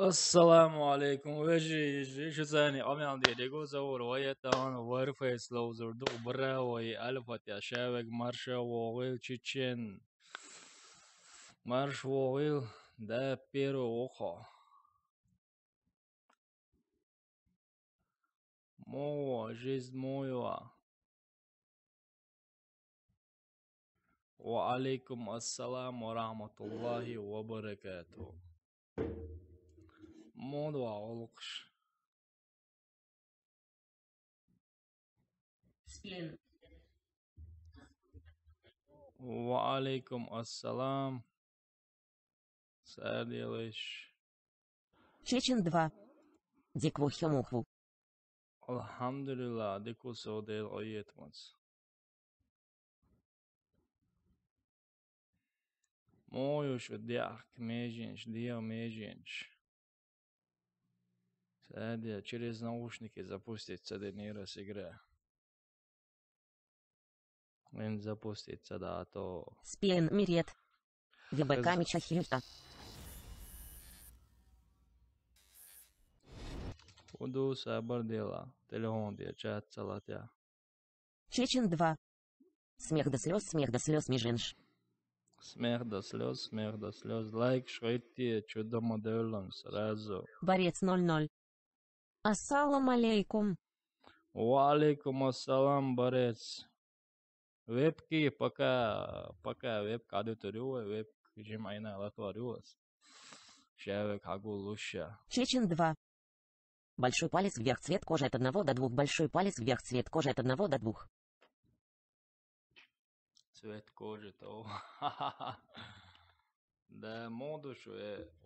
السلام عليكم وجي شو ثاني أمي دي ديجو زور ويتان ورفيس لو زردو برا وي ألفت يا شابك مرشا وويل تشيتشين مرش وويل دا بيرو وخا مو جيز مويوا وعليكم السلام ورحمة الله وبركاته موضوع علقش وعليكم السلام سادي ليش Чечен 2. Диквухемухву. الحمد لله ديكو سودي الأيتمس مويوش وديعك ميجينش ديو ميجينش Садя, через наушники запустится Денирос игра. Он запустится, да, а то... Спиен Мирет. ВБК Мича Хьюта. Уду сабардела. Телефон чат салатя. Чечен 2. Смех до слез меженш. Смех до слез, смех до слез. Лайк, шрифти, чудо моделом сразу. Борец 00. Ассалам алейкум. Валикум ассалам, борец. Вебки, пока вебка аудиториуя, веб жимайна латвариус. Шевек агу луша. Чечен 2. Большой палец вверх, цвет кожи от 1 до 2. Большой палец вверх, цвет кожи от 1 до 2. Цвет кожи то. Да, модушу,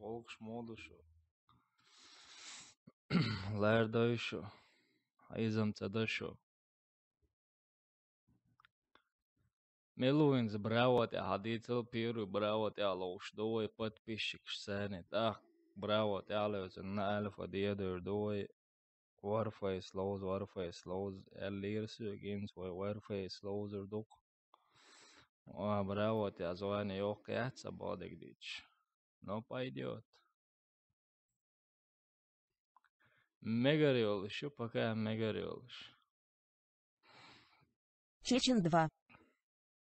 олкш модушу. Лердойшу. Айзам цедашу. Милуинс браво те хадицел пиру браво те алош дой подписчик сцены. Так, браво те алоз на альфа диедер дой. Warface slows. Elirsu games Warface slows dok. Браво те азоане yok яца бодек дич. Но пойдет. Мегариолыш, пока мегариолыш. Чечен 2.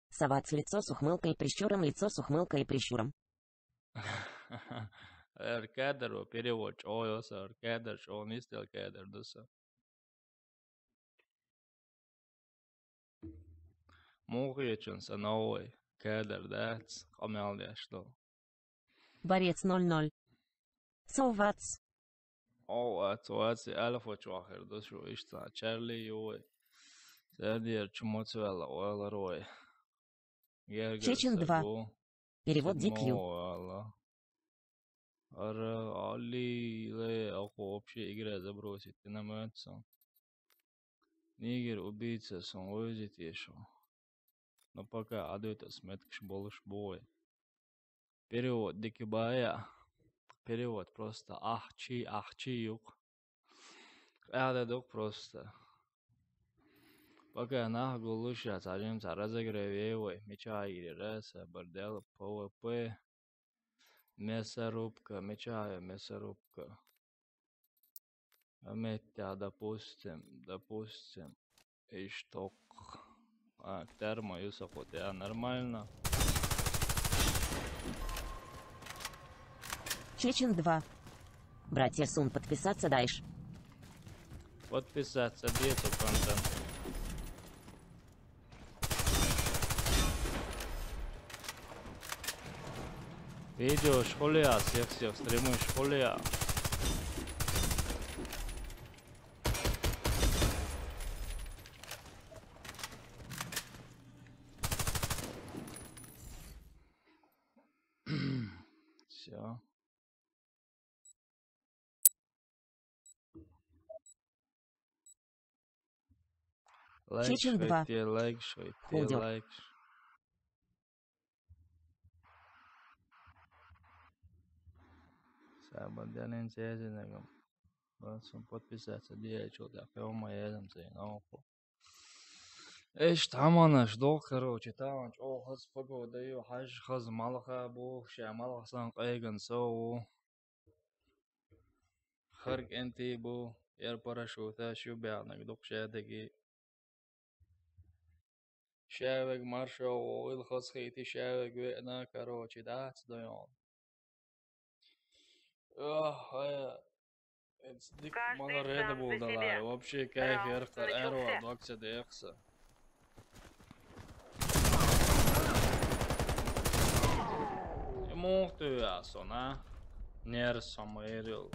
Совать лицо с ухмылкой и прищуром, лицо с ухмылкой и прищуром. Аркадер, перевод, ойоса, аркадер, он исти аркадер, дуса. Мухичен са новый, кадер, дац, камел что. Борец 00. Совац. Оац, альфа чуахер, душу, ишта, Чарли, юй. Садир, чумоцвелла, ойла рой. Чечен 2. Перевод Дикью. Ара Али ле ако вообще игра забросить, ты намется. Нигер убийца сон возит еще. Но пока адует сметкш болыш бой. Перевод дикибая. Перевод просто ахчи юг. Это док просто. Пока нах гулуша царим разогревевой. Мечаири раса, бордел, ПВП. Мясорубка, мечая мясорубка. Метя, допустим, и шток. Термо, Юсахот, нормально. Чечен 2. Братья Сун, подписаться дальше. Подписаться, дету контент. Видео школия, всех стримы школия. Все. Чечен 2. Лайк. Сабадянин сезинегам. Басом подписаться, диячу, да, филма едем за иноху. ايش تعملنا دو короче تعمل او خز فقو ديو حاج خز مالخا بو شي مالخ سان قيغن سو خارج انتي بو ير باراشوتا شو بيعنك دوك شادقي شابك مرشا والخص خيتي شابك بيقنا كاروتشي that's ضيان هيا تصدق مرة ريدا بودالار وابشي كيف يرقر اروى دوك صديقسا يموتو يا صنا نير ساميريل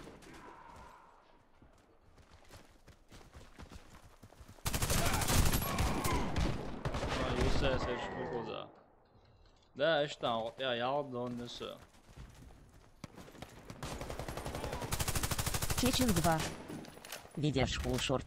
يوسف شو كذا لا اشتا يا يعض دون نسا Чечин 2. Видишь фулл шорт.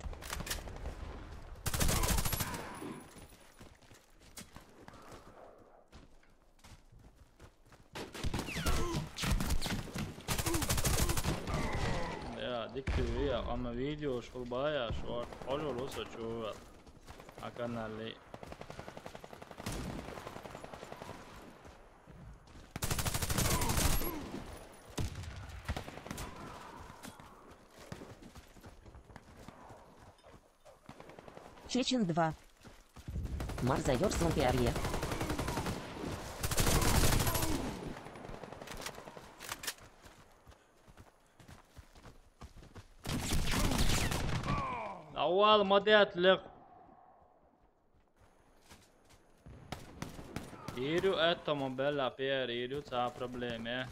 يا ديكتوريا اما فيديو شو بايا شو حلو لوسا شو اكلنا لي Чечин 2. Марзайор Сомпиарье. اول ما دي اطلق يرو اتما بلا بير يرو تا problemi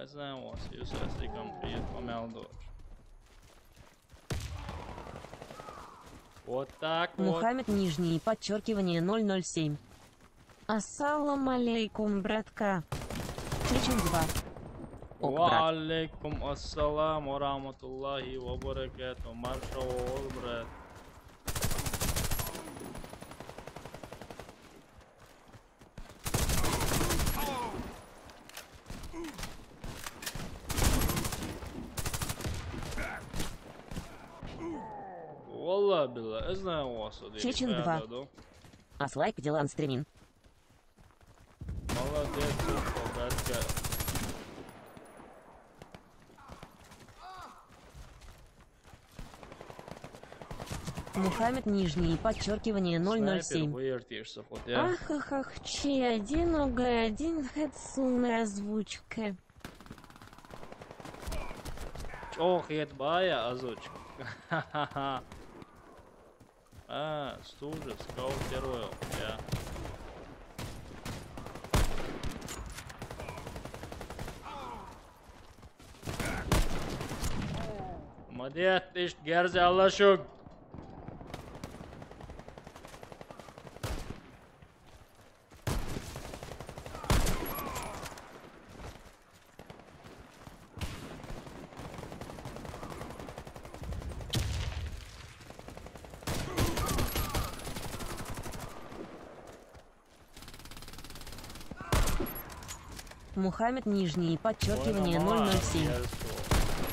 Знаю вас, если конкрет помялдор. Вот так вот. Мухаммед нижний подчеркивание 007. Ассалам алейкум, братка. Чечин 2. Ок, брат. Ва алейкум ассалам ва рахматуллахи ва баракату. Маршал, брат. Wallah billah, знаю вас. Чечин 2. Аслайк Дилан стримин. Молодец, братка. Мухаммед нижний подчеркивание 007. Ахахах, че один один хедсумная озвучка. Ох, ебая озвучка. Ха-ха-ха. Стужа, скаут героев, я. Молодец, ты ж герзи аллашук. Мухаммед нижний подчеркивание 007.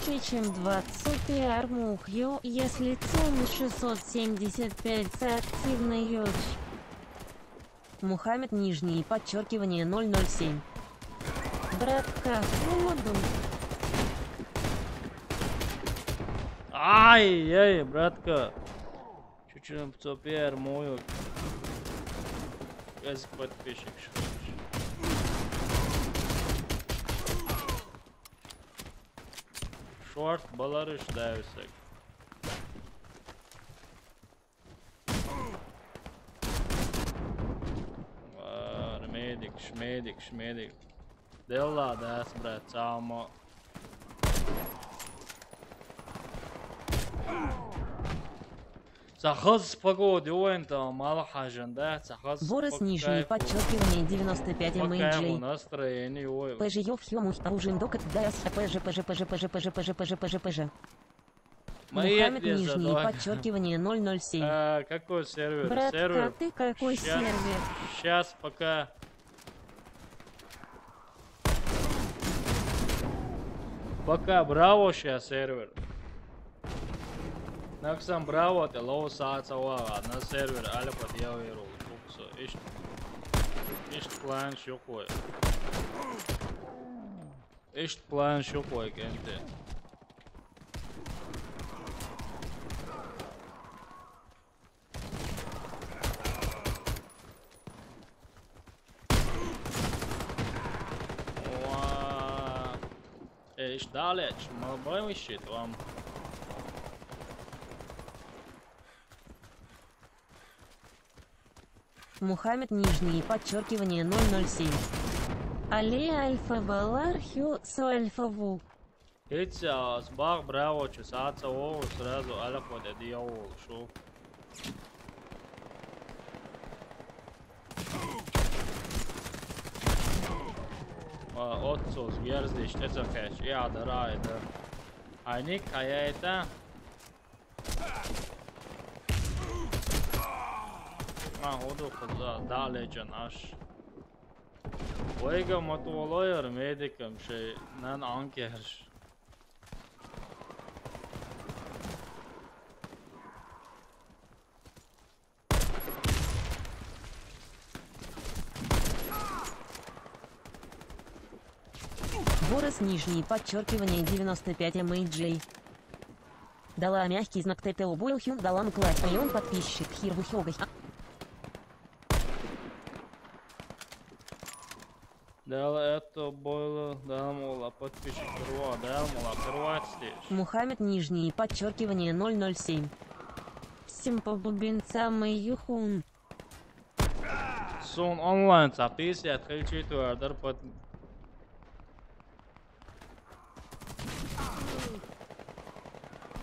Чечин 20 пиар мухью, если цум 675 активный йоч. Мухаммед нижний подчеркивание 007. Братка, молоду. Ай, братка. Чуть-чуть пиар мою. Язык подписчик. Short baları işlersek. Шмедик. Дела, да, брат, само. Сахаз погоди, уэнта, мало хажан, да, сахаз. Ворос нижний подчеркивание 95 мэй. Настроение, ой. ПЖ хьёмух оружием докат дас ПЖ. Мухаммед нижний подчеркивание 007. Какой сервер? Братка, сервер? ты какой сервер? Сейчас пока. Пока браво сейчас сервер. Naksan bravo te lousāca vārā, na serveri альфа dievēru lukso. Išt plāns šukoja. Išt plāns šukoja, gente. Išt daleć, malo bojim išit vam. Мухаммед нижнее подчеркивание 007. Але альфа балархю со альфаву. Hicās bāk brāvočus aca olus rezu альфа de diaolu šo. Otcos vierzdīši tecakēši jādara raida. Ainik, kajēta. Hodu kad dāleģa naš. Vajag matoloja ar medikam šeit nan ankērš. Борос нижнее подчеркивание 95 MJ. Дала мягкий знак ТТО Бойлхюн, дала Мклад, и он подписчик Хирбухёгой. Dēl eto boilu, dēlmola подписчик Круа, дēlmola Круатстиш. Мухаммед нижнее подчеркивание 007. Симпобубинца Мэйюхун. Sun online записят, хочу твардер под...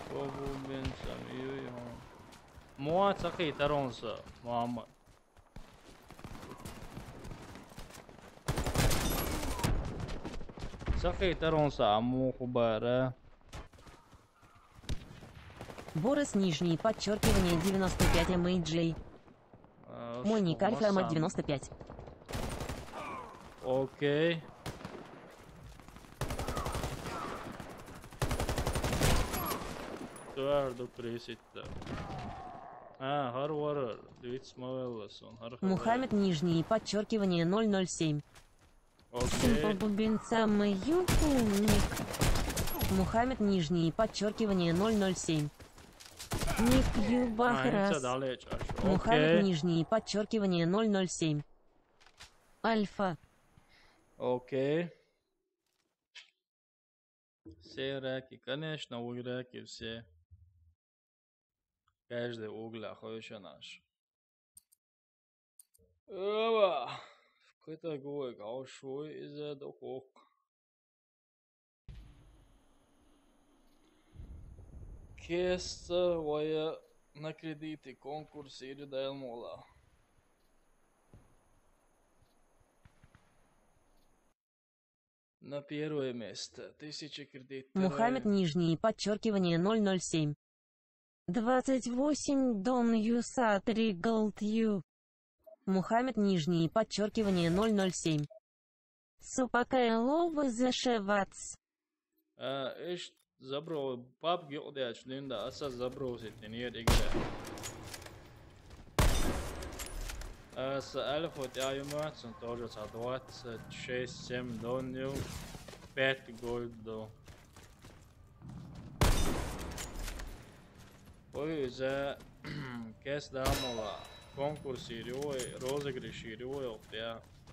Побубинца Мэйюхун. Моа цахи таронса, мама. Цахи таронса, аму хубара. Борос нижнее подчеркивание 95 MJ. Мой ник Альфа 95. Окей. Tvērdu krīsita. Harvard, Vits Мавеллас, он Harvard. Мухаммед нижнее подчеркивание 007. Симпобубинца Мэйюхун. Мухаммед нижнее подчеркивание 007. Ник Юбахрас. Мухаммед нижнее подчеркивание 007. Альфа. Окей. Все реки, конечно, у реки все. Каждый угля хочет наш. Опа. Какой-то гой, гаушой из этого. Кеста, воя на кредиты, конкурс или дайлмола. На первое место. 1000 кредитов. Мухаммед нижнее подчеркивание 007. 28 Дон Юса 3 Голд Ю. Мухаммед нижнее подчеркивание 007. Супакайлова зашевац. Ишь забрал пап гилдяч линда, аса забросит нет игра. С альфа тяюматсон тоже за 26-7 донью 5 гольдо. Ой, за кес дамола конкурс ирой, розыгрыш ирой,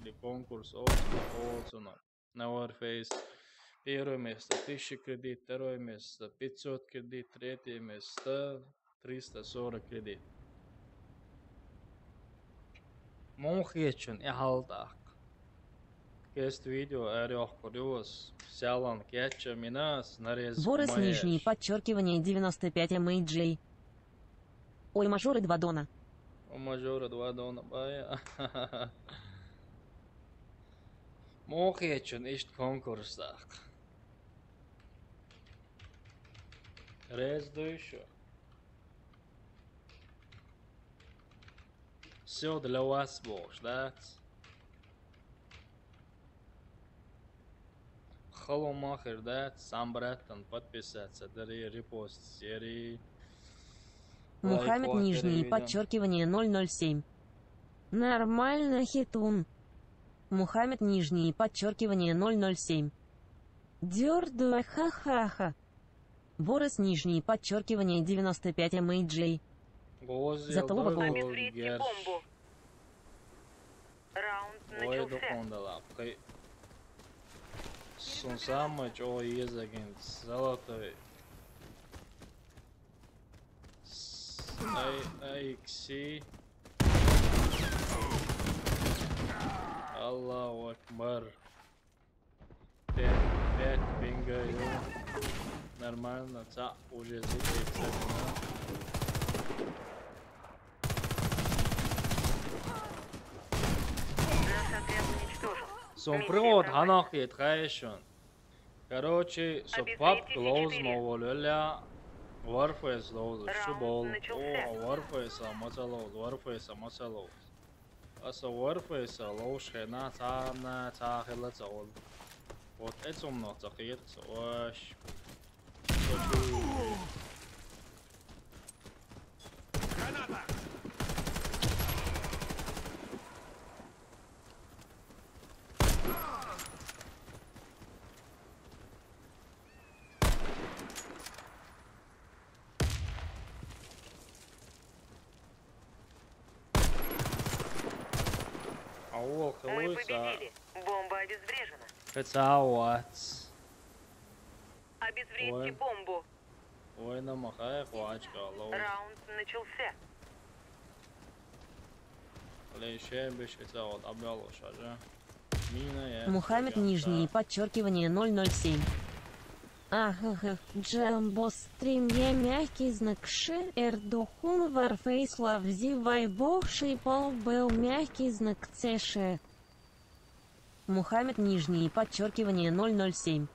или конкурс Олсона на Warface. Первое место 1000 кредит, второе место 500 кредит, третье место 340 кредит. Monchietchen haltak. Keст видео орёх курёс, сялан кетча минас, нарез Борос нижнее подчеркивание 95 MJ. Ой, мажоры 2 дона. У мажора 2 дона, бая. Monchietchen ist конкурсах. Рез душу. Все для вас, Бог, да? Холомахер, да? Сам братан подписаться, дари репост серии. Мухаммед лайк, нижний видео. подчеркивание 007. Нормально, хитун. Мухаммед нижний подчеркивание 007. Дёрдуа ха-ха-ха. Борис нижний подчеркивание 95 MJ. Гоз Затылова елдой Голд. гол герш. Раунд Ой, начался. духондала. Сунсамыч о езаген золотой. Айкси. Аллаху Акбар. 5 бинго. Нормально, ца уже зикается. Наш отряд уничтожен. Сон Миссия провод провалена. ханах етхайшон. Короче, сопап Обезвредите глоз 4. моволя. Warface lows, Раунд шибол. начался. О, Warface мацалоз, Warface мацалоз. Аса Warface лоуш хена цаана цахила цаол. Вот это умно цахит цоаш. Аул Мы хлойса. победили. Бомба обезврежена. Кацауац. Обезвредьте Ой. бомбу. Ой, на махай хвачка лоу. Раунд начался. Лейше бешица от объяло шажа. Мина я. Мухаммед нижний подчеркивание 007. Ага, Джамбо стрим я мягкий знак Ш, Эрдухун, Варфейс, Лавзи, Вайбовший, Пол был мягкий знак ЦШ. Мухаммед нижний подчеркивание 007.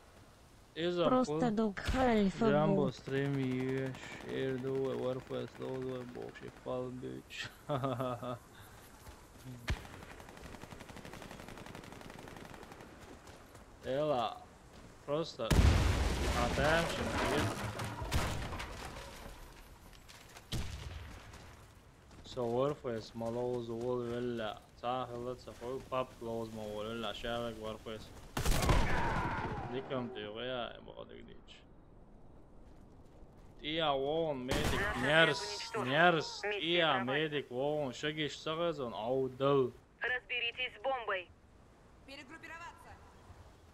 Просто дуг Хальфа Джамбо был. стрим еш. Эрду варфес лоу бокши пал бич. Эла. Просто. Attention, dude. So Warface مالوز وول ولا تاخذت سفوي باب لوز ما ولا شارك Warface ديكم تيغيا بقدر ديش تيا وون ميديك نيرس تيا ميديك وون شقيش سغزون أو دل Разберитесь с бомбой. Перегруппироваться.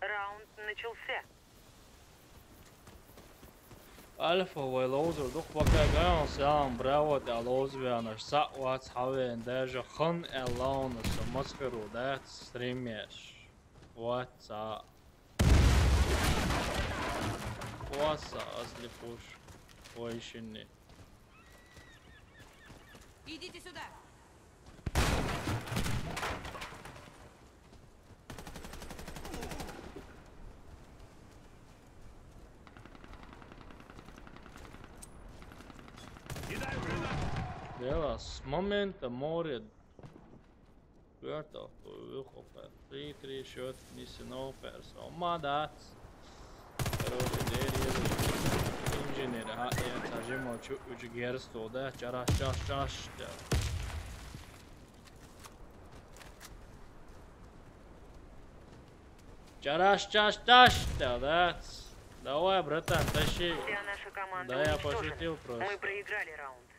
Раунд начался. Alpha ولوزر دوخ بكا جاون سلام براو تاع لوزبيان ساوات حوين داجا خن الون سمسخر ودات ستريميش واتسا واتسا اصلي فوش ويشني Идите сюда. Dela с момента море Гъртов выхопа 3-3 счет несено персо мадат Короче дерие инженер я тажимо уч герсто да чараш чаш да давай братан тащи Вся наша команда Да, я уничтожена. пошутил просто. Мы проиграли раунд.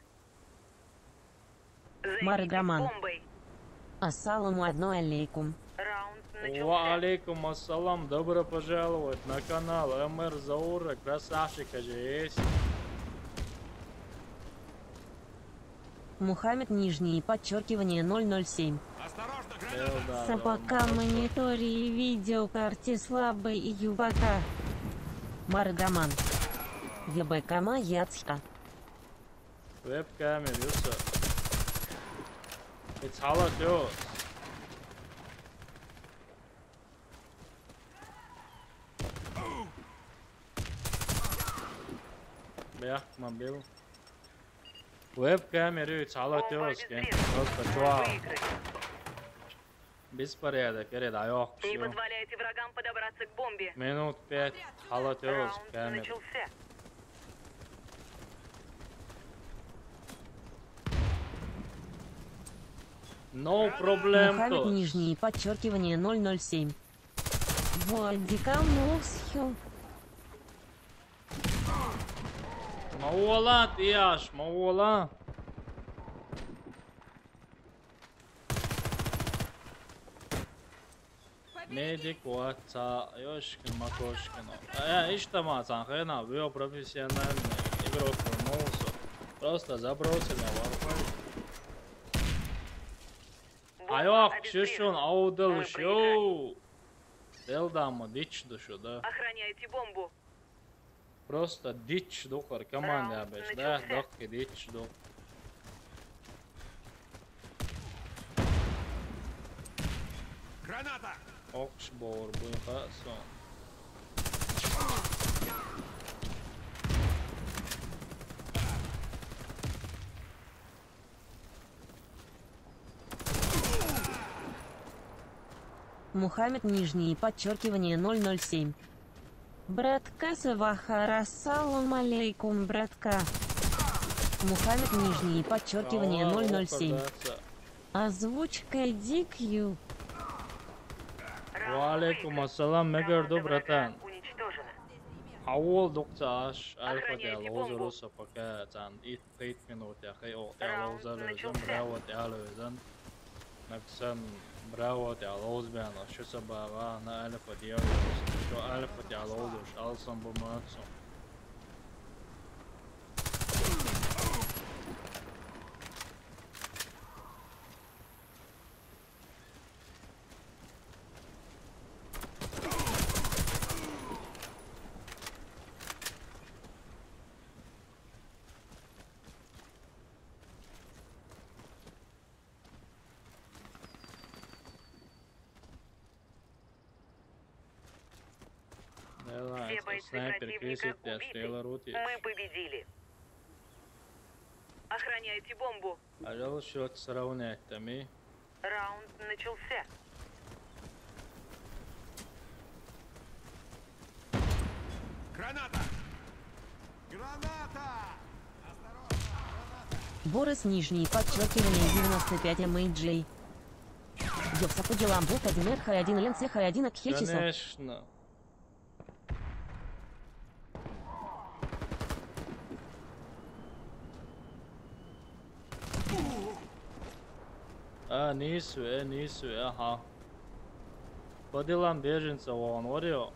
Маргаман. Займитесь бомбой. Ассаламу алейкум. Раунд Ва начался. алейкум ассалам, добро пожаловать на канал МР Заура, красавчика же есть. Мухаммед нижний подчеркивание 007. Да, Сапака мониторе видеокарте слабый и юбака. Маргаман. ГБКМА Яцха. Веб-камер, юса. It's halal too. Бях, мобил. Веб-камер, it's halal too. Бомба Просто обезврежена. чувак. Мы выиграли. Беспорядок, передаёк. Не позволяйте врагам подобраться к бомбе. Минут 5, halal too, Раунд камер. начался. No problem Мухаммед to. нижнее подчеркивание 007. Владика Мусхил. Mauola tiash, mauola. Медик ватса, ёшкин макошкин. Ишта мацан хрена, биопрофессиональный игрок вернулся. Просто забросили Warface. Айок, шишун, аудел, шоу. Делдама, дичь душу, да. Охраняйте бомбу. Просто дичь духар, команда обещ, да, дохки дичь дух. Граната! Окшбор, бухасон. Мухаммед нижнее подчеркивание 007. Братка Савахара, салам алейкум, братка. Мухаммед нижнее подчеркивание 007. Озвучка DQ. Валейкум ассалам, мегерду, братан. Уничтожено. Ауол дукцаш, альфа Охраняйте диалоза бомбу. руса пока цан ит 3 минут я хай о диалоза лезен, начался. браво диалозен. Наксан браво диалоз бян, şu sabaha na альфа диалоз. Şu альфа диалоз, алсам бумаксом. Все бойцы Снайпер противника крисит, я убиты. стрела рути. Мы победили. Охраняйте бомбу. Ажал счет сравнять там и Раунд начался. Граната! Граната! Борис нижнее подчеркивание 95 MAJ. Йоса по делам Бот 1 РХ 1 Ленц ХХ 1 Акхечисо. конечно. Нису, ага. По делам беженца он, варио.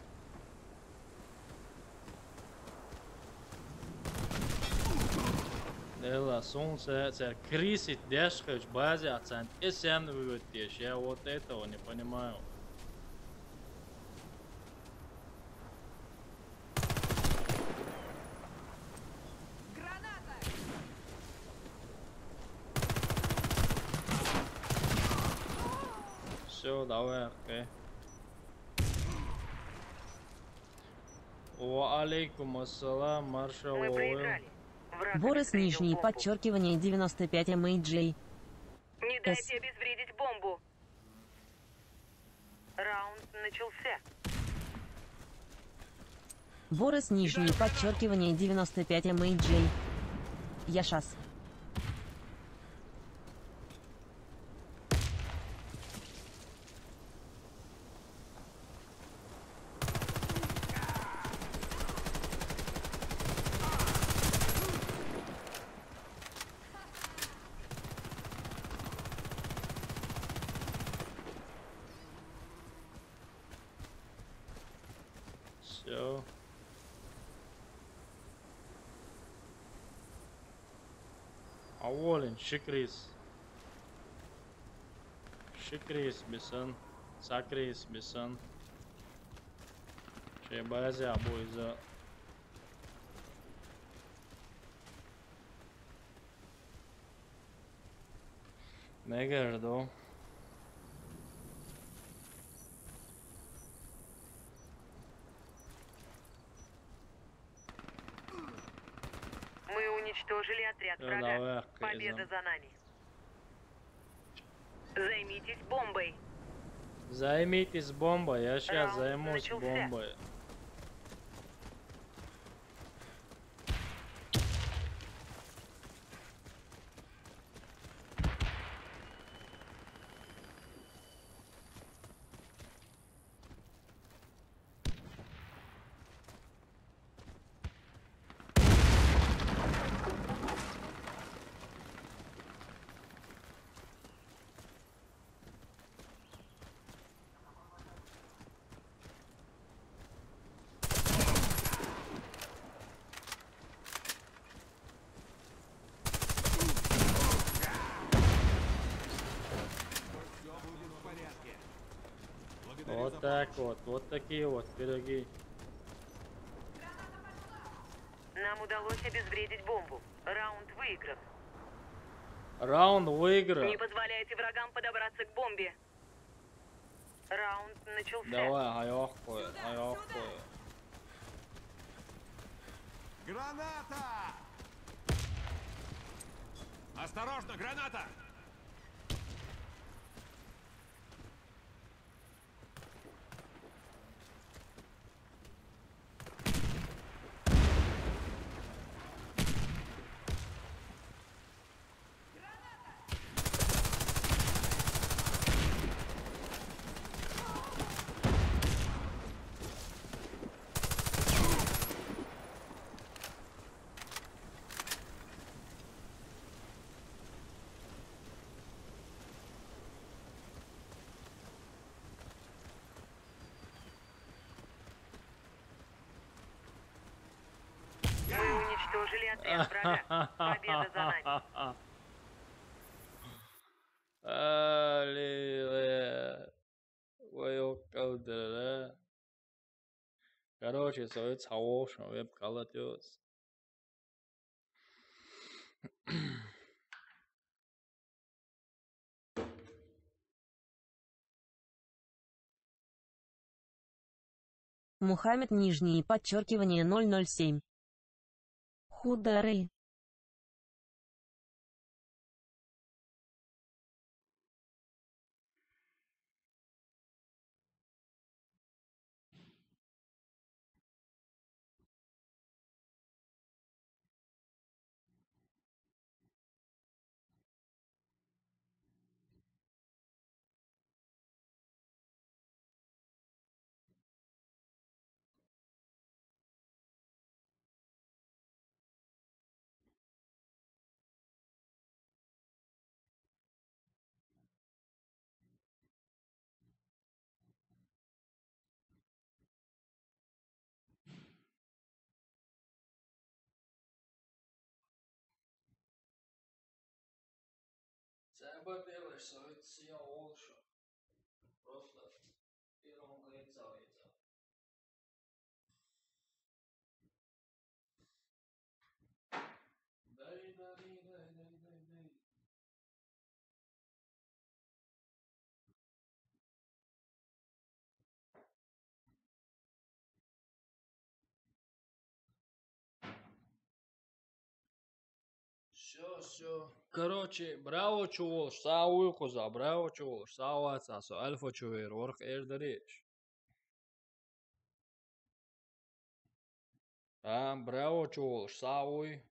Дела, солнце, крисит, дешкач, базе, оцент, и сен выводишь. Я вот этого не понимаю. Граната! Все, давай, окей. Ва алейкум ассалам, марша Мы ловим. проиграли. Враг Борис обезвредил нижнее бомбу. подчеркивание 95 MAJ. Не дайте обезвредить бомбу. Раунд начался. Борис нижнее подчеркивание 95 MAJ. Яшас. Все. Аволин, шикрис. Шикрис, бисан. Сакрис, бисан. Şey beyazı bu yüzden. Ne geldi o? Мы уничтожили отряд Да, врага. давай, Победа Кайзен. за нами. Займитесь бомбой. Займитесь бомбой, я сейчас Раунд займусь начался. бомбой. Благодарю Вот за так помощь. вот такие вот пироги. Нам удалось обезвредить бомбу. Раунд выигран. Раунд выигран. Не позволяйте врагам подобраться к бомбе. Раунд начался. Давай, аёк қой, аёк қой. Граната! Осторожно, граната! Мы уничтожили отряд врага. Победа за нами. Аллилуйя. Ой, колдера. Короче, совет сауошно веб калатиос. Мухаммед нижнее подчеркивание 007. Худары. Sen делаешь совет сауошно. Просто первым лица. Дай. Все. Короче, браво чуваш, сау коза, браво чуваш, сау ацасо, альфа чувер, орх эрдереш. Браво чуваш, сауй.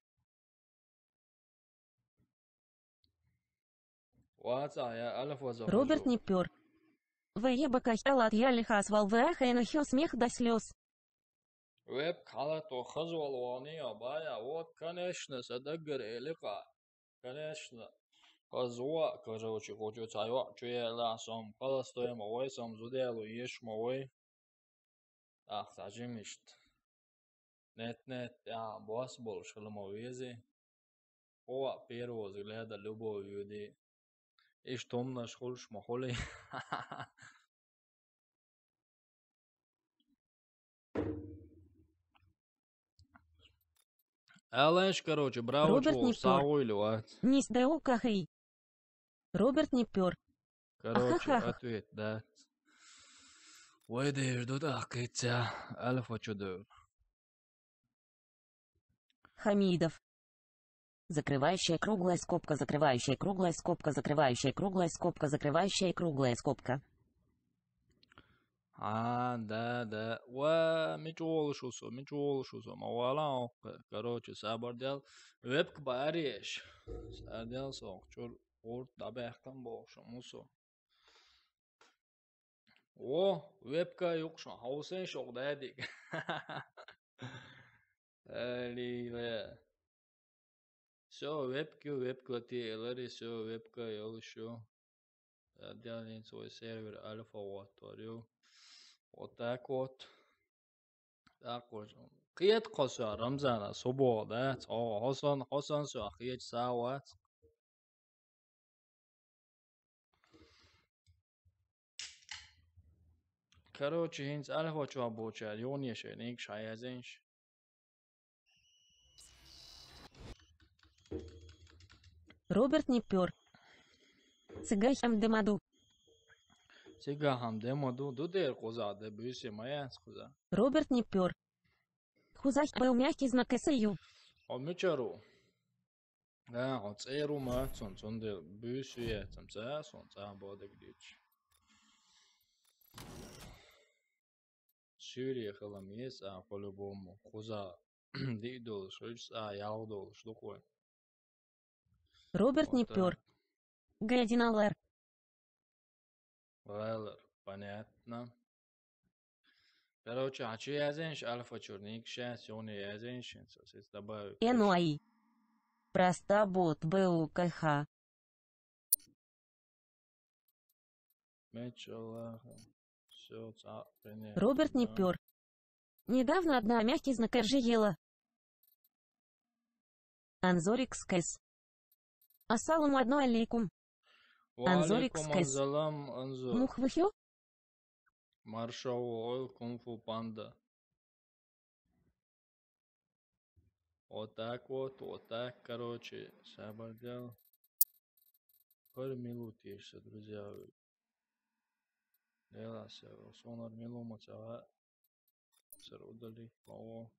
Ваца, я альфа Роберт захожу. не пер. ВЕБК Хелат я лиха свал ВХНХ смех до слез. Веб калато хазвалвани абая, вот, конечно, садагар элика. Конечно. Казуа, короче, хочу цайва, чуя ласом, каластоем овой, сам зуделу еш мовой. Ах, сажимишт. Нет, я босс был, шаломовезе. О, первого взгляда любовью людей. И что наш хольш махоли. Алеш, короче, браво, Роберт не чувак, пер. сау или what? Низ ДУ кахей. Роберт не пер. Короче, Ахахах. ответ, да. Войди, ждут, ах, китя. Альфа чудо. Хамидов. Закрывающая круглая скобка, закрывающая круглая скобка, закрывающая круглая скобка, закрывающая круглая скобка. Да. Мичуол шусо. Мавала, короче, сабардел. Веб кбариш. Сардел сок, чур, орд, дабехтан бошо, мусо. О, вебка юкшо, хаусен шок дадик. Аллилуйя. Все, вебка ти элари, все, вебка елшо. Делаем свой сервер альфа вот, творю. Вот так вот. Так вот. Қиет қоса Рамзана свобода. О, Хосан со қиет сауат. Короче, hints альфа чуабоча, лёньеше, ник шаязенш. Роберт не пер. Цыгахам демаду. Сега хамде моду дудер коза, де бюсе маянс коза. Роберт не пер. Хузах был мягкий знак СЮ. Омичару. Церу мацон, цонде бюсе, цамца, сонца бодек дич. Сюрия халамес, по-любому. Коза дидол, шуч, яудол, штукой. Роберт не Вот пер. Г1ЛР. Вайлер, понятно. Короче, а че язенш, альфа черник, сейчас он язенш, сейчас добавить. НУАИ. Простобот БУКХ. Мечелаха. Все, понятно. Роберт не пер. Недавно одна мягкий знак РЖ ела. Анзорикс Кэс. Ассаламу алейкум. Анзорикс Валикум Кэс. анзалам анзор. Мухвыхё? Маршал Ойл Кунг-фу Панда. Вот так, короче, собрал. Пару минут еще, друзья. Делался, сонор милу мацава. Сарудали, о.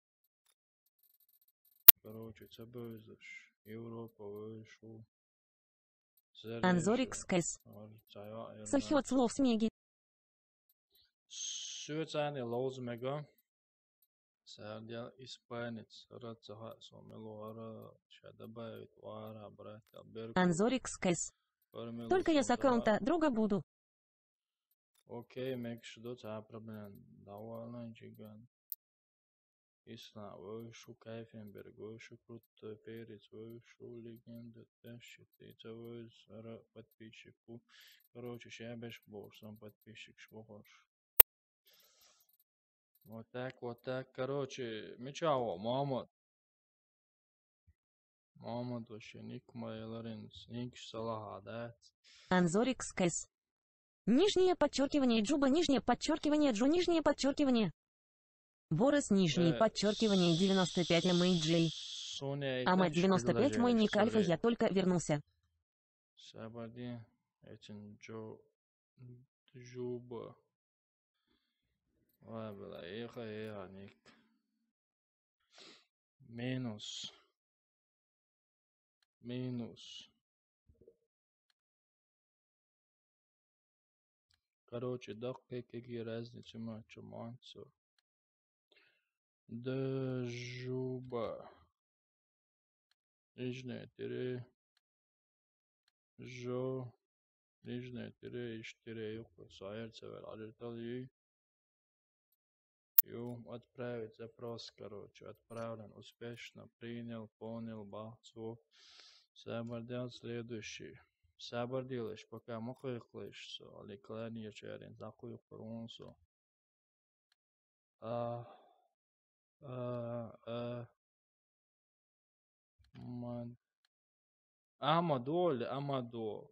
Короче, це безуш. Европа вийшов. Анзорикс Кэс. Сахёт слов смеги. Сюцани лозмега. Сардя испанец. Рацаха сомелуара. Шадабайт вара брата берку. Анзорикс Кэс. Только я с аккаунта друга буду. Окей, мекшдо ца проблем. Давала джиган. Исна, вышу Кайфенберг, вышу Крутой Перец, вышу Легенда Тащит, и целую подписчику. Короче, шебеш бог, сам подписчик швохош. Вот так, короче, мечао, Мохаммад. Мохаммад вообще ник Майларинс, ник Салахадат. Анзорикс Кэс. Нижнее подчеркивание Джуба, нижнее подчеркивание Джу, нижнее подчеркивание. Борос, нижнее подчеркивание 95 MJ. Ама 95 мой ник Альфа, я только вернулся. Сабади, этим Джуба. Ой, бля, эха, ник. Минус. Короче, да, какие разницы матча Мансур. Джуба. Нижнее тире. Жо. Нижнее тире. Иштире. Юка. Сайерцевер. Алерталии. Отправить запрос, короче. Отправлен. Успешно. Принял. Понял. Бахцу. Сабардел следующий. Сабардилыш. Пока мухайклыш. Аликлани черен. Захуй фрунсу. Амадо.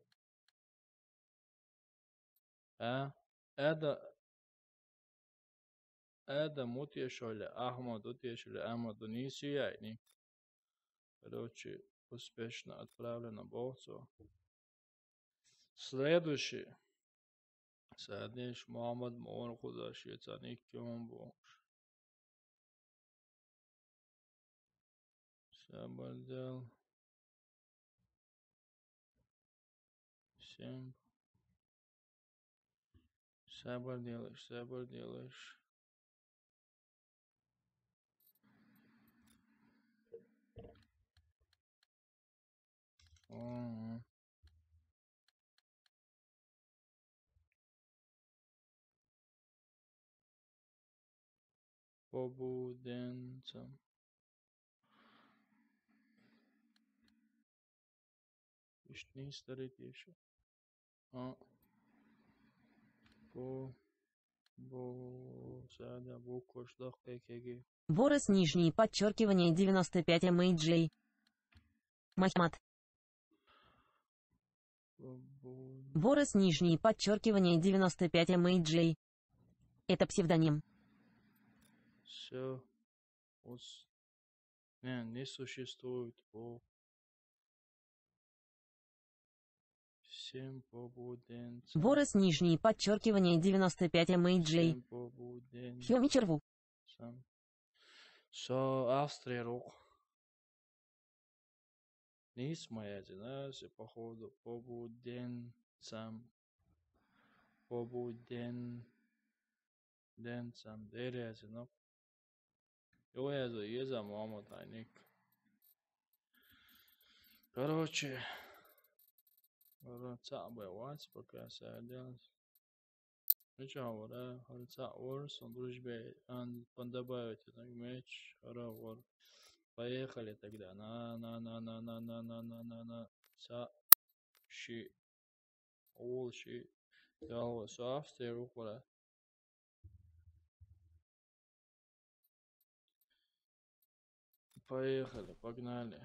Это мутешоли. Ахмаду тешоли. Амаду нисияйни. Короче, успешно отправлено боксу. Следующий. Садиш Мухаммад Морхуза Шицаник Кюмбо. Сабардел. 7. Сабарделыш. Побуденцем. Ишни старит еще. Садя буква что какие. Борос, нижнее подчеркивание 95 MJ. Махмад. Борос, нижнее подчеркивание 95 MJ. Это псевдоним. Все. Не существует Бог. Всем побуденцам. Борис нижнее подчеркивание 95 MJ. Всем побуденцам. Хёмичерву. Австрия рух. Низ моя династия, походу, побуденцам. Побуденцам. Дерези, но. Еза, мама, тайник. Короче. Цабы, вать, пока садилась. Ничего, да, ворс, он дружбе, он подобавить этот меч, вор. Поехали тогда, на, щи, щи, да, Австрия, рух, поехали, погнали.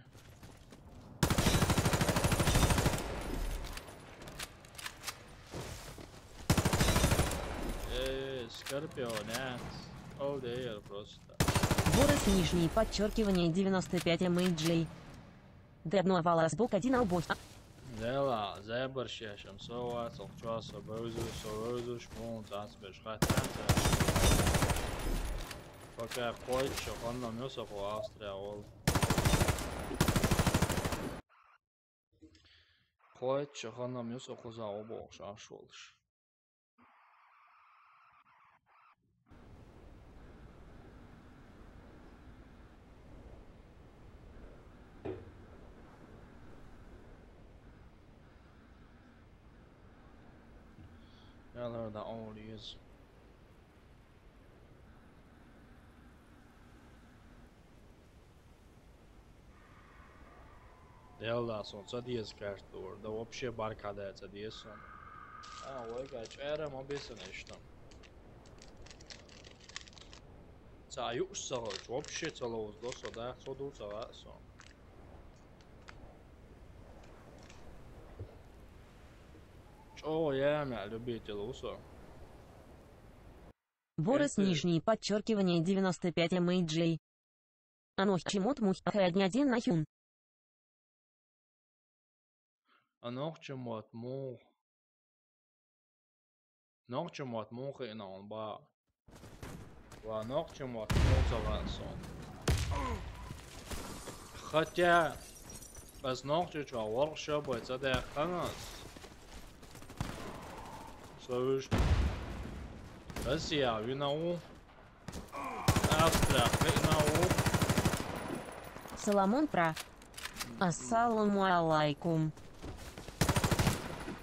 Скорпионец. Олдеер просто. Борис нижнее подчеркивание 95 MJ. Дебно валас бок 1 албой. Дела, зебрщешем, совать, часа, бöző, шмунт, ацбеш, хатянца. Пока хочешь, он нам несоку Австрия, ол. Хочешь, он нам несоку за обох, шашолш. That only is. Дело солнца диез картур, да вообще баркадается диесон. Ой, кач, эрем объяснишь там. Цаюш сагоч, вообще целоуз досо, да, соду цагасо. О, я любитель усо. Борис нижнее подчеркивание 95 MJ. Оно чемот мухи 1 нахюн. Оно чемот мух. Nog чемот мух и на он ба. Ва nog чемот мух. Хотя без nog чего воркшоп это да ханас. Слышь. Россия, винау. Австрия, винау. Соломон про. Ассаламу алейкум.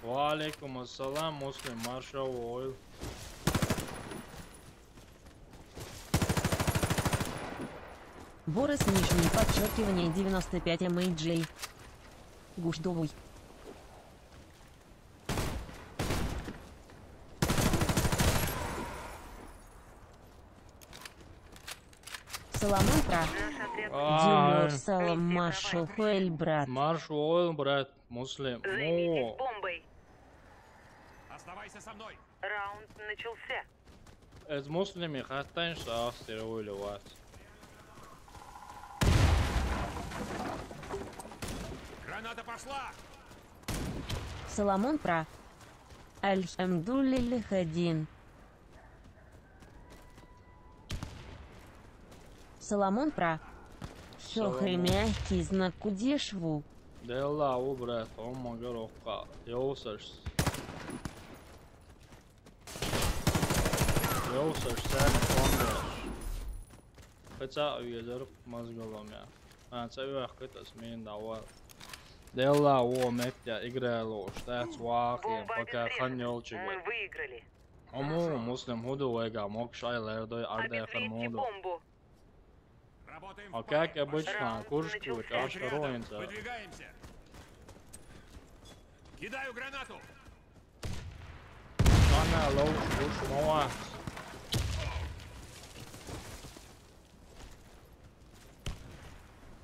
Валейкум ассалам, муслим маршал ойл. Борис нижнее подчеркивание 95 MJ. Гушдовый. Соломон про. Дюмор салам маршал ойл, брат. Маршал ойл, брат, муслим. Займитесь бомбой. Оставайся со мной. Раунд начался. Это муслими хаттаншта Австрия ойливать. Граната пошла. Соломон про. Альхамдуллилlah один. Соломон про. Сохой мягкий знак кудешву. Дела у брат, он магаровка. Йосаш. Йосаш сами помнишь. Хотя уезжал мозголомя. Цевях это смен давал. Дела у мектя играло, что свахи, пока ханёлчик. Мы выиграли. Ому муслим худу вега мог шайлердой ардехар Обезвредьте моду. бомбу. Работаем А в как паре. обычно, куршку, чашка Рядом. роинца. Выдвигаемся. Кидаю гранату. Она лоу, курш, моа.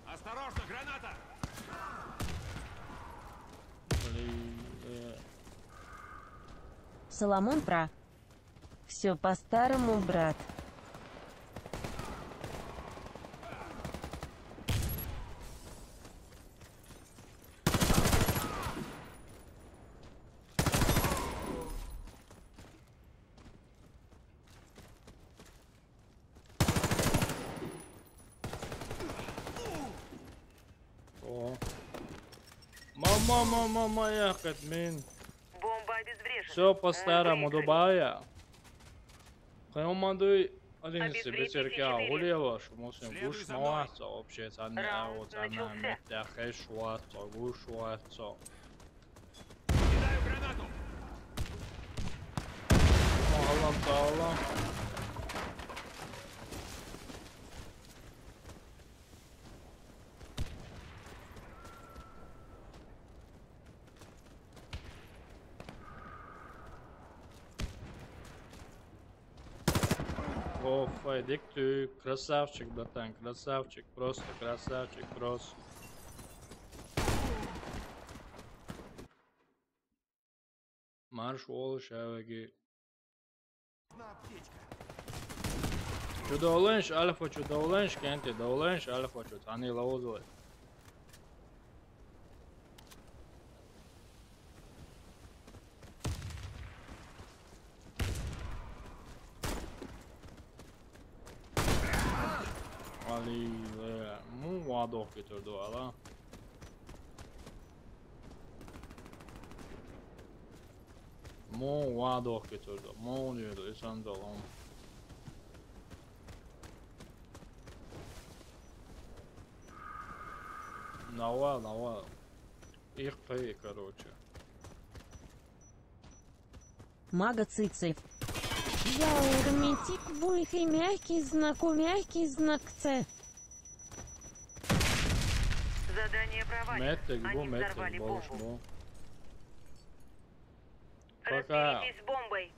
Осторожно, граната. Соломон про. Все по-старому, брат. О. Мама, ехать, мин. Бомба обезврежена. Все по-старому, Выиграли. Дубая. Командуй один Обезвредите себе церкви, все 4. улево, что можем Следуй гуш за мной. муаться, вообще, царь Раунд она начался. метя хэшуаться, гушуаться. Кидаю гранату. Аллам таалам. О, Файдик, ты красавчик, братан, красавчик, просто красавчик, просто. Марш шаваги. Чудовленш, альфа, чудовленш, кенти, довленш, альфа, чуд, они лаузует. Ali, mu vadok götürdü ala. Mu vadok götürdü. Mu diyordu, sen de lan. Навал. Их пей, короче. Мага Цицев. Я эрметик бульхи мягкий знак С. Задание провалено. Метик, Они bu взорвали metik, boş бомбу. mu? Пока. Разберитесь с бомбой.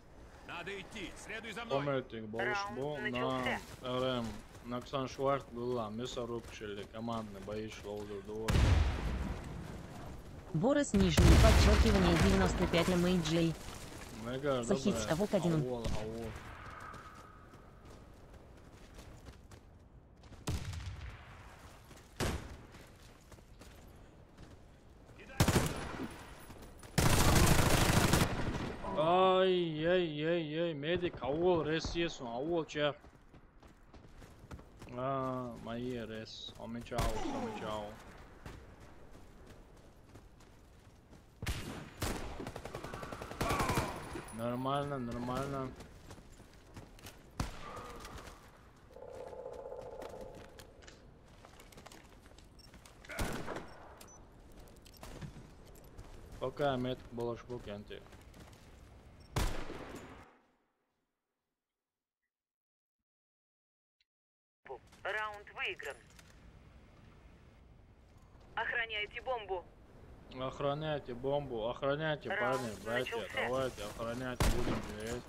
Надо идти. Следуй за мной. Пометик, boş bu. начался. На Наксан Шварт была, мясорубчили, командный бои шло уже двое. Борис нижнее подчеркивание 95 MJ. Мега, Сахит, добре. ставок один. Ауол. Ай, медик, ауол, рес есун, ауол чеф. Мои рес, омичау. Нормально. Пока метк балашку кенти. Раунд выигран. Охраняйте бомбу. Охраняйте бомбу, охраняйте, Раунд парни, братья, начался. давайте, охраняйте, будем есть.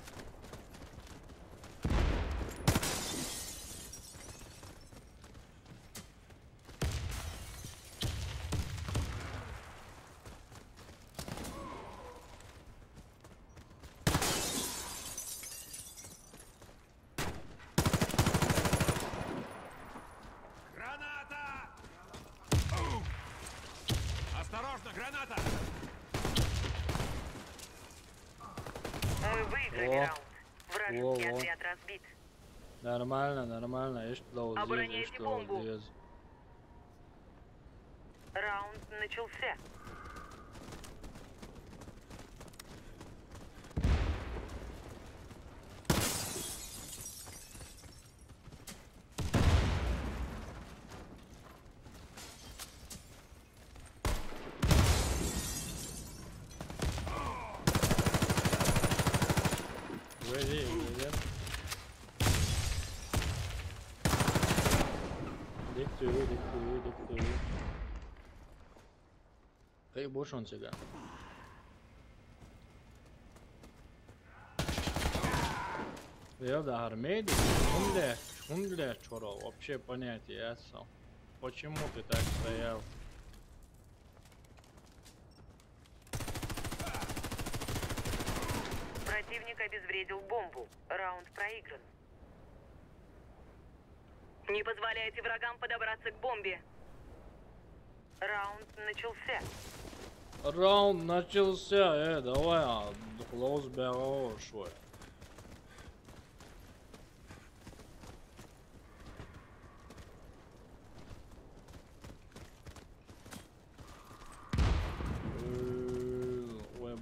Граната! Осторожно, граната! Мы выиграли О. раунд. Вражеский О. отряд разбит. Нормально, ишь Обороняйте бомбу. здесь. Раунд начался. Выйди. Диктую. Эй, больше он тебя. Я да, армейди, шунля, чоро, вообще понятие ясно. Почему ты так стоял? Противник обезвредил бомбу. Раунд проигран. Не позволяйте врагам подобраться к бомбе. Раунд начался. Раунд начался, давай, close barrel швой.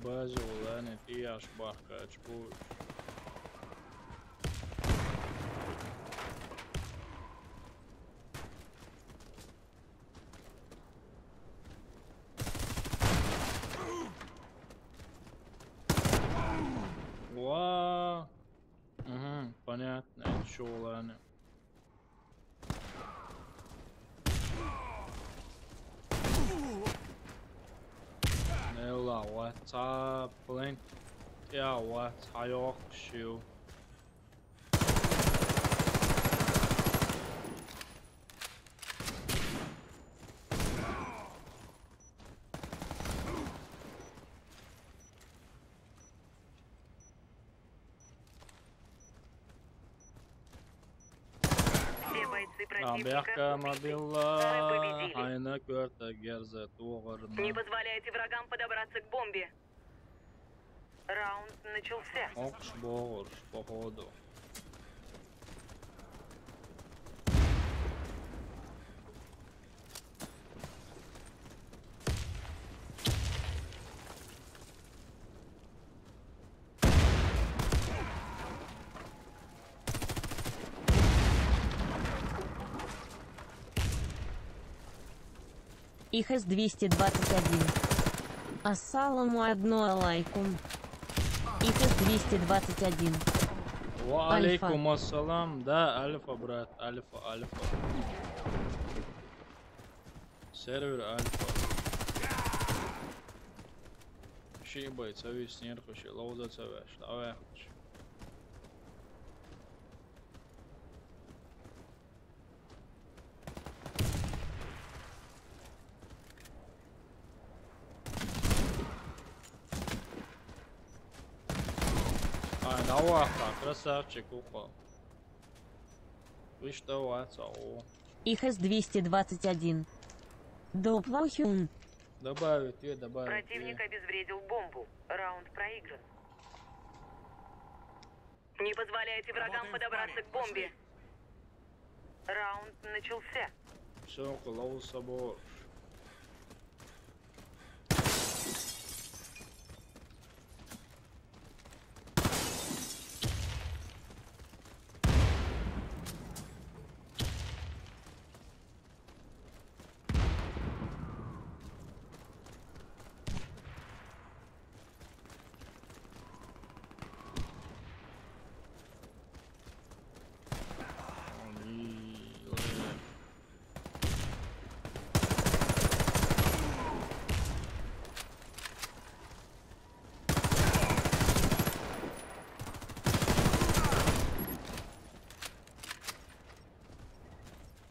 Brazil lenne tijaš bahkač būs. Ва. Понятно, это шо ладно. Nella, what's up, Blink? Yeah, what's Hayokshu? Все бойцы Бяхка противника мобила, Мы победили. айна көрті герзе туғырна. Не позволяйте врагам подобраться к бомбе. Раунд начался. Окш боғыр, походу. Ихс 221. Ассаламу алейкум. Ихс 221. Ва алейкум ассалам. Да, альфа, брат. Альфа. Сервер альфа. Šī baidz viss nierkuši, lūdzu atsevišķi, tā vēkuši. Ай, давай, красавчик упал. Вы что, отца? Ихс 221. Доплохюн. Добавить ее, добавить Противник ее. обезвредил бомбу. Раунд проигран. Не позволяйте врагам Работаем в подобраться паре. к бомбе. Раунд начался. Все, лову с собой.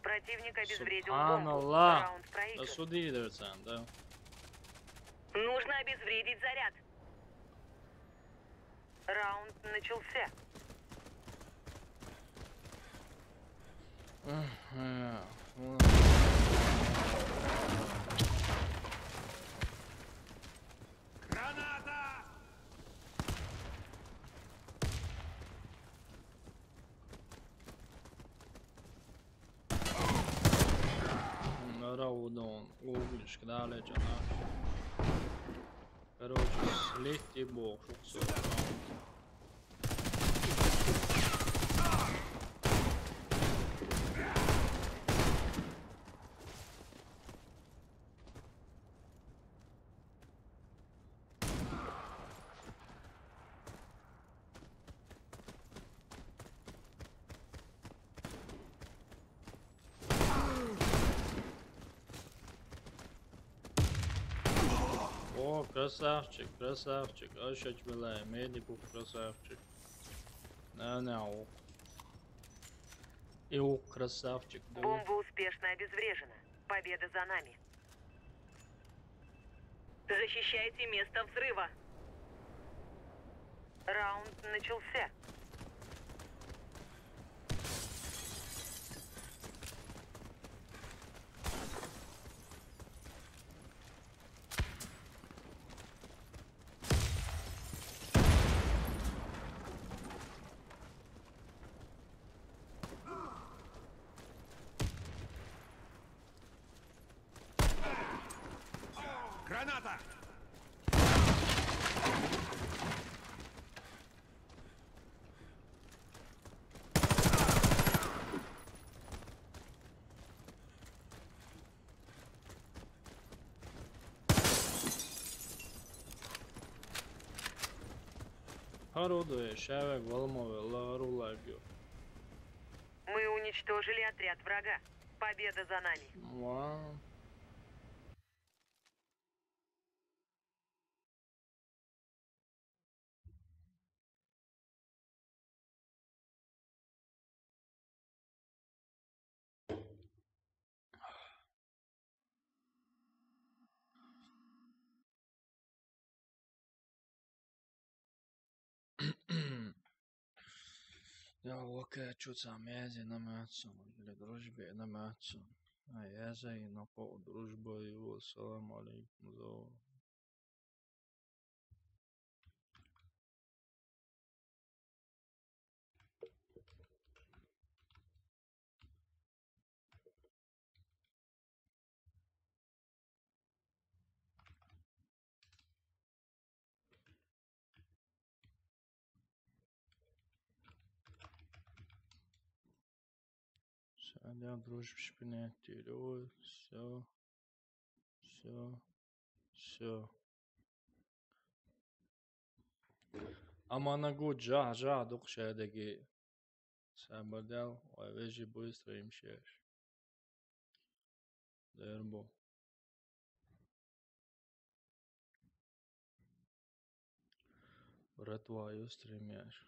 Противник обезвредил Субханаллах. бомбу. Раунд проигран. Суди, дерцен, да. Нужно обезвредить заряд. Раунд начался. Граната! Раудон, углишки, да, лечат. Короче, слить и бог, шуксу. О, красавчик, ощать белая, медику красавчик. Мяу. И у красавчик, да. Бомба успешно обезврежена. Победа за нами. Защищайте место взрыва. Раунд начался. Граната! Орудує, шевек, волмове, ларулagio. Мы уничтожили отряд врага. Победа за нами. Вау. Ja, okej, čucam jezi na mecom, ili družbe na mecom. A jeze i na po družbu i u salam alaikum za ovo. Sad ja družb špineti, ljud, все. Ama na good ja, dok şeydeki sabadel, o veji bыстро им şeş. Derbo. Bratva ustrimješ.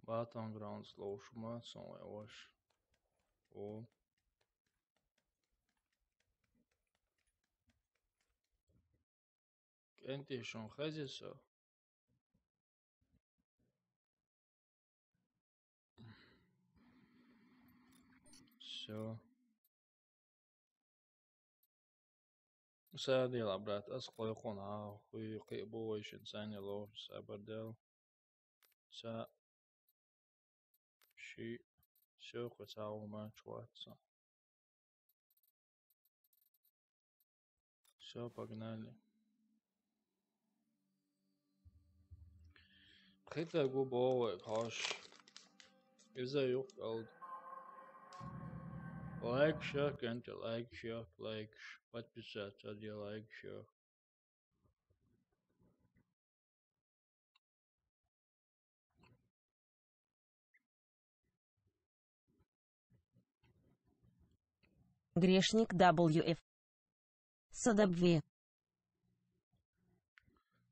Battlegrounds laušumā sonleoš. O. Kentişon xezisa. Все. Sēdīlā, brāt, asklēju khunā, hui qībojušin sēni laušu sabardēl. Sā. Šī. Все, хоть матчваться. Все, погнали. Хотя губовый, хаш. Из-за юг голд. Лайк, шак, энти, лайк, шак, лайк. Подписаться, где лайк, шак. Грешник WF. Садабве.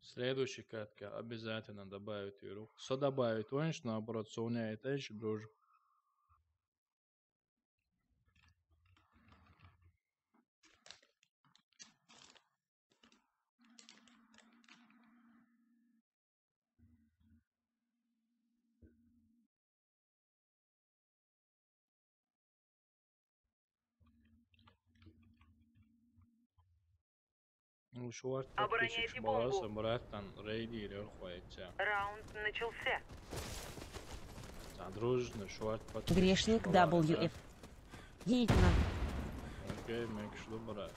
Следующий катка обязательно добавить игру. Что добавить? Он же наоборот соуняет, а еще дружбу. Ну, шорт, Обороняйте тысяч бомбу. баласа, братан, рейди, рехуайте. Раунд начался. Дружно, шорт, Грешник WF. Едина. Окей, make sure, брат.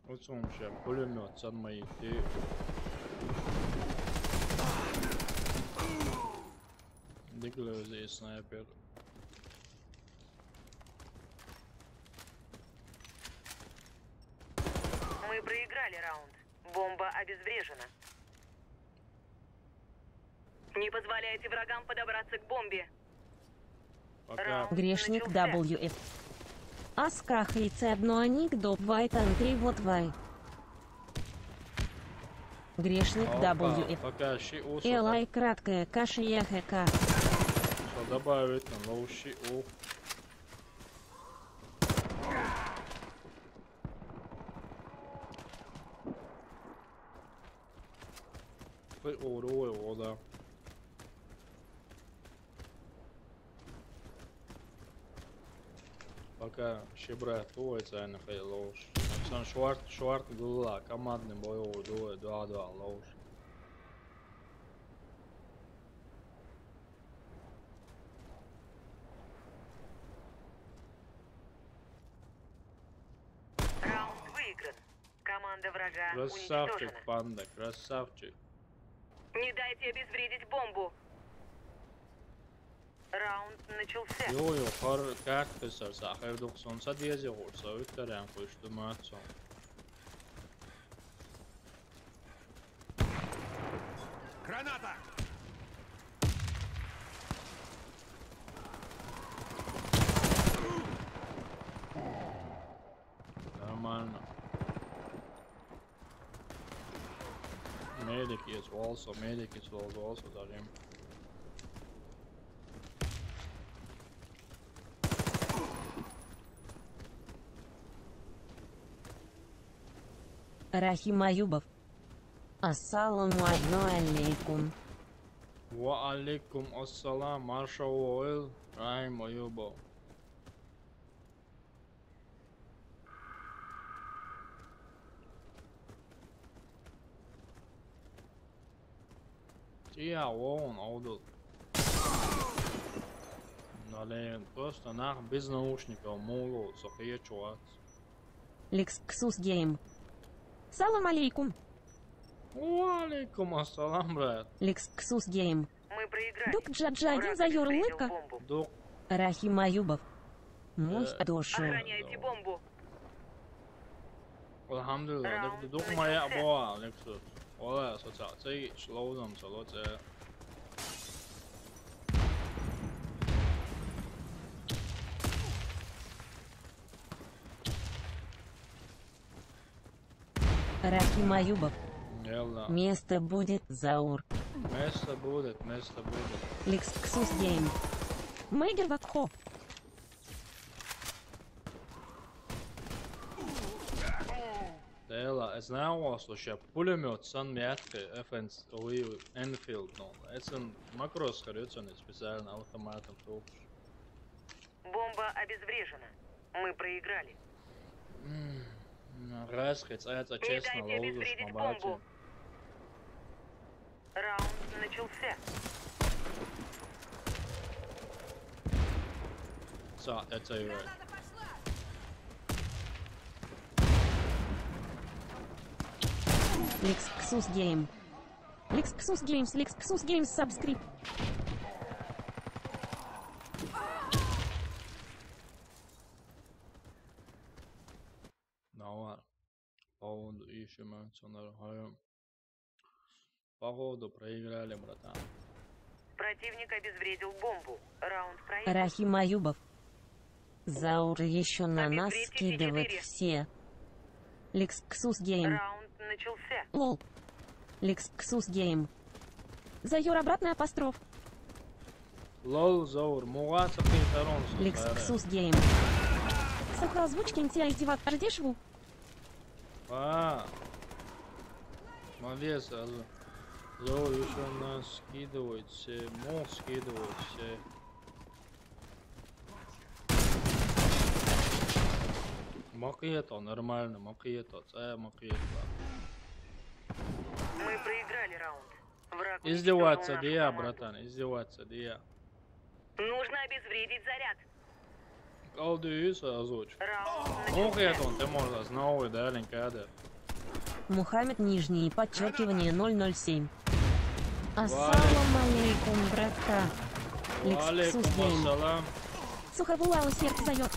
Вот он сейчас пулемет от моих и... Диглю здесь снайпер. Мы проиграли раунд. Бомба обезврежена. Не позволяйте врагам подобраться к бомбе. Пока. Грешник WF. Аскахайце одно анекдот вайтан 3 вот вай. Грешник WF. Пока щи усу. Элай краткая каша яхэка. Что добавить на лоу щи у. Вы урой вода. Пока щебра туется, а не хай лоуш. Сон шварт гула, командный боевой дует 2-2 лоуш. Раунд выигран. Команда врага Красавчик, уничтожена. панда, красавчик. Не дайте обезвредить бомбу. Раунд начался. Yo, har kaartpissar saaxiib duqson sadiyasi qursa ütärään kuistu maatson. Граната! Нормально. Medic is also дарим. Рахим Аюбов. Ассаламу алейкум. Wa alaikum assalam, Marsha Oil, Rahim Ayubo. Ja, он аудил. Налеем просто нах без наушников могу сохие чувак. Лекс Ксус Гейм. Салам алейкум. Алейкум ассалам, брат. Лекс Ксус Гейм. Мы проиграли. Дук Джаджа один Враг зайор обезвредил улыбка. бомбу. Дук. Рахим Аюбов. Мой душу. Охраняйте бомбу. Alhamdulillah, дук моя боа, лексус. Ола, соци, шлоудам, солоце. Рахим Аюбов. Елда. Место будет Заур. Место будет. Лекс Ксус Гейм. Мейгер Вакхо. Дела, знаю, слушай, пулемет сан мягкий, Эфенс, Энфилд, но это макрос хорется специально автоматом. Бомба обезврежена. Мы проиграли. Раз, хоть это Не честно, дайте лоузуш, обезвредить мабати. бомбу. Раунд начался. Это и right. Граната пошла! Лекс Ксус Гейм. Лекс Ксус Геймс. Лекс Ксус Геймс. Сабскрипт. Навар. Поводу ищем, Походу проиграли, братан. Противник обезвредил бомбу. Раунд проигран. Рахим Аюбов. Заур еще на нас Обезвредите скидывает четыре. все. Лекс Ксус Гейм. Раунд начался. Лол. Лекс Ксус Гейм. Зайор обратный апостроф. Лол, Заур, мугаться пейтерон. Лекс Ксус Гейм. Сухоозвучки НТИ-Айтиват. Ардешву. Молодец, Заур еще нас скидывает все, мол скидывает все. Макието, нормально, макието, це макието. Мы проиграли раунд. Враг Издеваться, уничтожил нашу Дия, команду. братан, издеваться, Дия. Нужно обезвредить заряд. Калдуюса озвучь. Раунд Макието, начался. ты можешь знать, да, линкадер. Мухаммед нижнее подчеркивание 007. Ассалам алейкум, братка. Лекс Алейкум Ксус Гейм. ассалам. Сухобулау сердце зает.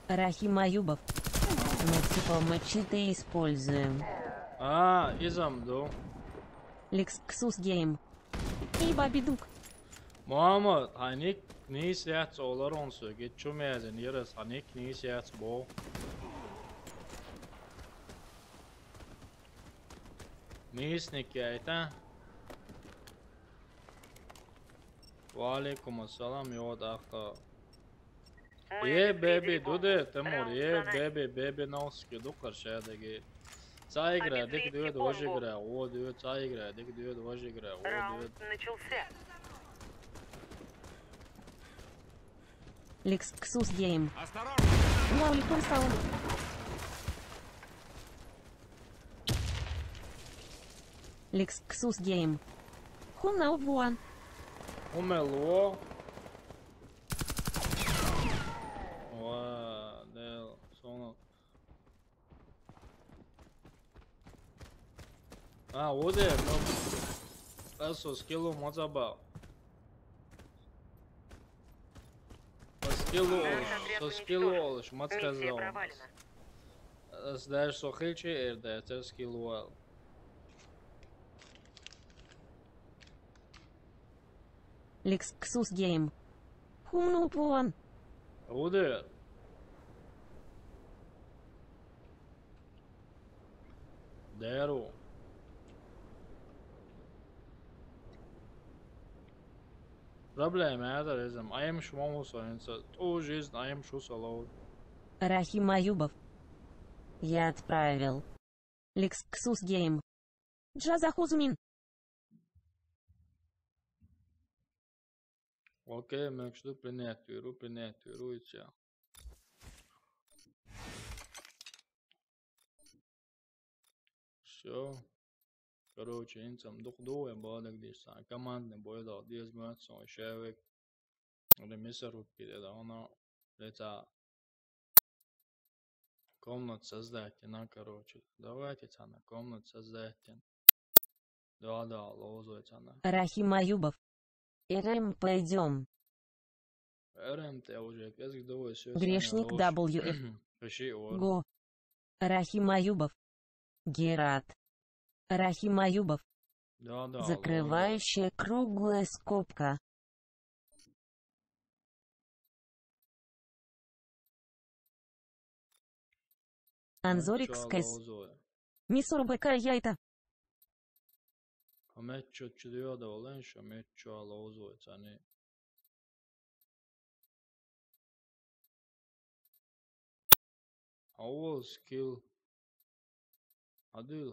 Рахим Аюбов. Ну типа мы читы используем. Изамду. Лекс Ксус Гейм. И Бабидук. Muhammad, hanik nis jats olar on så git chumezen yeres hanik nis jats bo. Nis nikayta. Wa alaikum assalam yod akha. Мы Ye обезвредили baby бомбу. dude temur Раунд ye за нами. baby noski dukar shadagi. Цайгра dik Обезвредили dude бомбу. wajigra o dude цайгра dik dude wajigra o Раунд dude. начался. Lexus Game. Осторожно! Уаликум Саун. Lexus Game. Хунау Вуан. Umelo. Wa del sonra. O de eso skillu mazaba. Skillu Наш отряд so skillu уничтожен. oluş mat Миссия kazao. провалена. Знаешь, что хильчи эрде, это скиллу. Lexus Game. Хунау Вуан. Уде. Деру. Проблема это резем. Аем шмому соинца. То жизнь, аем шу солод. Рахим Аюбов. Я отправил. Lexus Game. Джазахузмин. Окей, мы что принятию, и все. Все. Короче, инцам духдуем, бадак дисан. Командный бой дал 10 минут, сон шевик. Ремиса рубки, да она. Это комнат создайте, на, короче. Давайте, цана, комнат создайте. Да, лозу, цана. Рахим Аюбов. РМ пойдем. РМТ уже, казик довой, все. Грешник WF. Пиши, ор. Го. Рахим Аюбов. Герат. Рахим Аюбов. Да, Закрывающая круглая скобка. Анзорик Скайс. Мисур БК Яйта. Хамеччо чудио да оленшо, меччо алозу, цани. All skill. Hadil.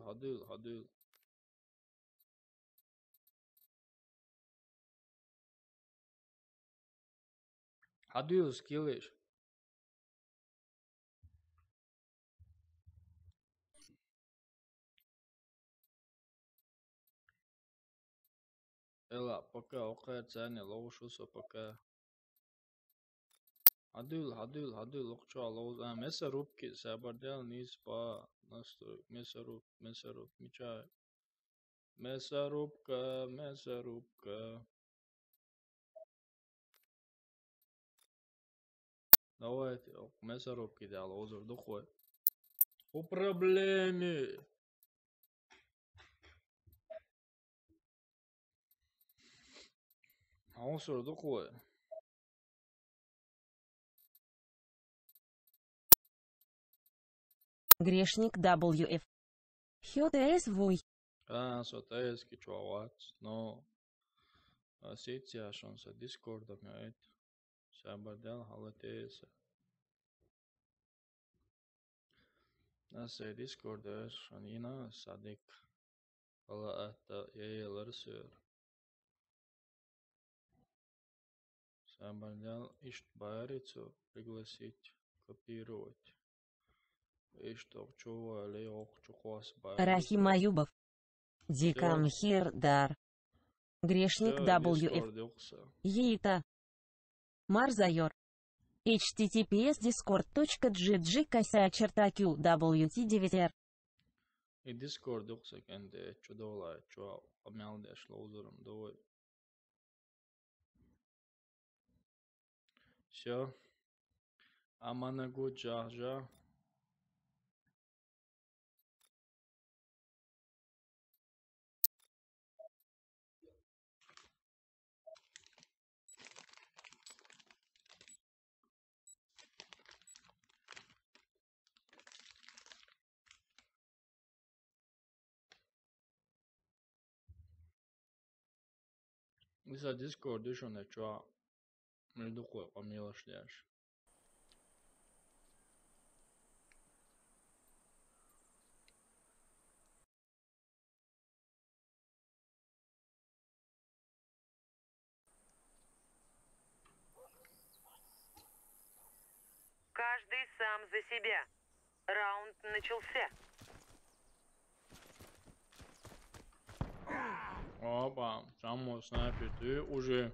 Hadil skillish. Ela, пока окей цани, лоушусо пока. Hadil, окчо алоз. Меса рубки, сабардел низ па. Настрой, меса руб, мечай. Меса рубка. Давайте, меса рубки дал, озор духой. По проблеме. Озор духой. Грешник WF. ХТС Вуй. Сотейски чувак, но сетя шанса Дискорда мять. Сабардел халатеса. Насе Дискорда шанина садик. Ала это яелар сыр. Сабардел ишт барицу пригласить, копировать. Ишт окчува ли окчухвас барицу. Рахим Аюбов. Дикам Хирдар. Грешник WF. Ейта. Марзайор. https discord.gg /q wt9r. И Discord духса кенде чудола чуа амялде шлоузером довой. Все. Аманагу джахжа. Mesela Discord'da şuna çoğa mevdu koy kamylaşlar. Каждый сам за себя. Раунд начался. Опа, само снайпер, ты уже.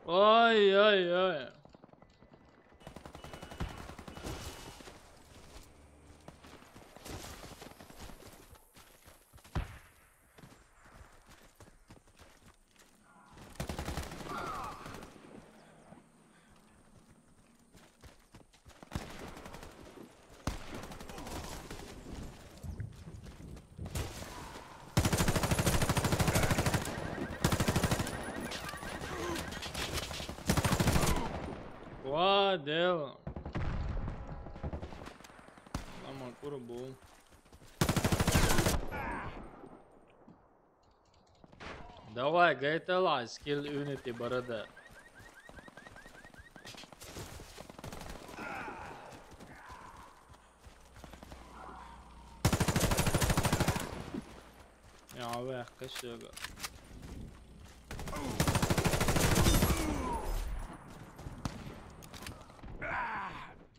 Ay ay ay. What the hell? Aman kuru bu. Давай, GTA skill unity barada. Ya be, kaçıyor.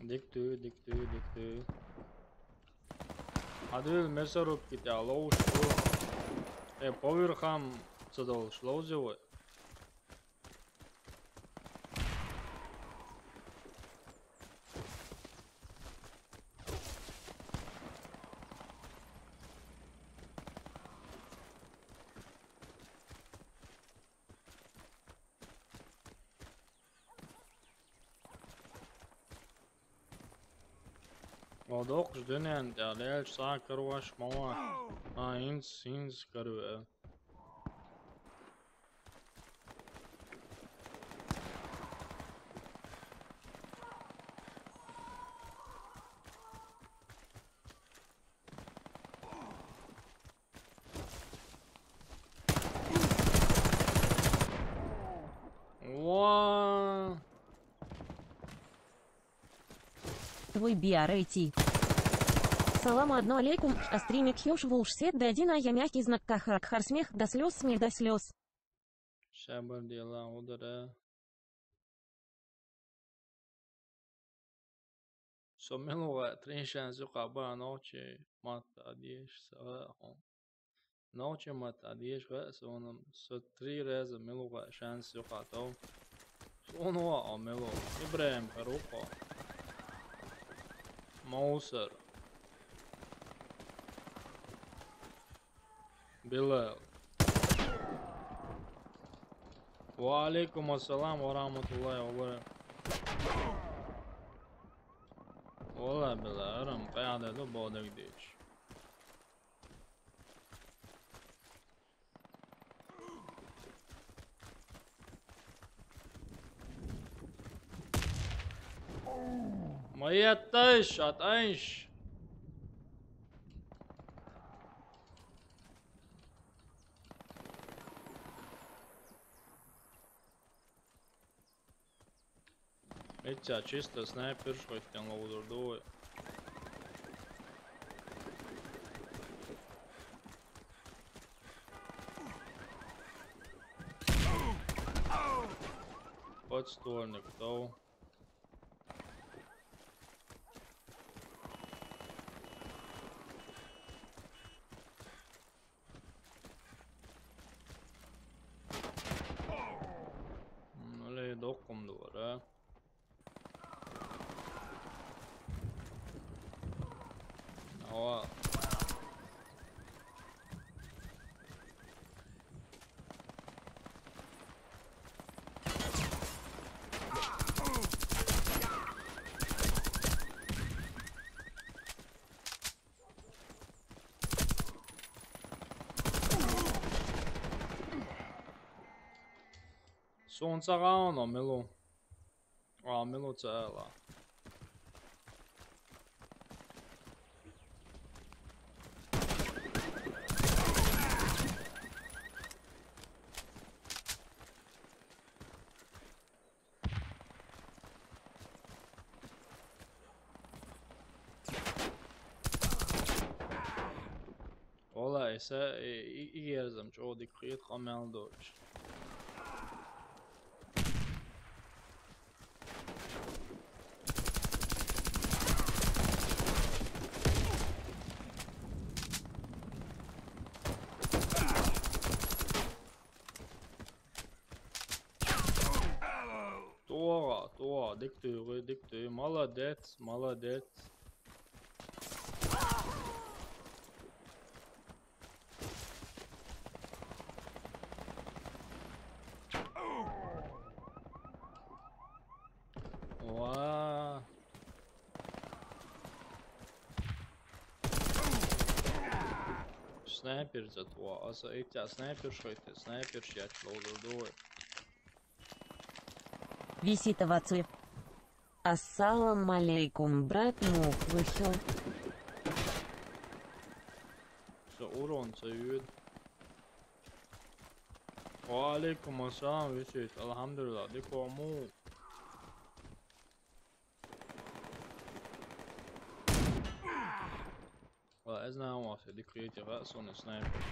Диктую. Адвил месоруб ките алоу что? Поверхам задал шлоузевой. Odok dönen der sağ karvaş mama. Ins karı. Твой BRAT. Салам алейкум, о стриме Кхюш Вулшсет да один, а я мягкий знак кахар смех до слез, смех до слез. Шабар дела удара. Сомелова треншан зукаба ночи мата диеш сахон. Ночи мата диеш ва сонам со 3 раза мелова шанс зукатов. Сонова амело Ибраим Парупа. Маусер. Билал. Ва алейкум ассалам ва рахматуллахи ва баракатух. والله بالأرم قاعدة دبو دقديش ما يطش أطيش Эти чисто снайпер, что там лоудердует. Подстольник, то. Нали доком добре. Сонца рано, мило. А, мило цела. Ola ise iyi yerzem çoğu dikkat kamel doğuş. Doğru, dikdörü, maladet. Wow. Снайпер зато, а за эти снайпер щит лоудер. Висит овацию. Ассалам алейкум, брат Мухвыхил. Så oron ser ut. Wa alaikum assalam visit. Alhamdulillah, det kommer. Well, as now I said, the creative that's on the sniper.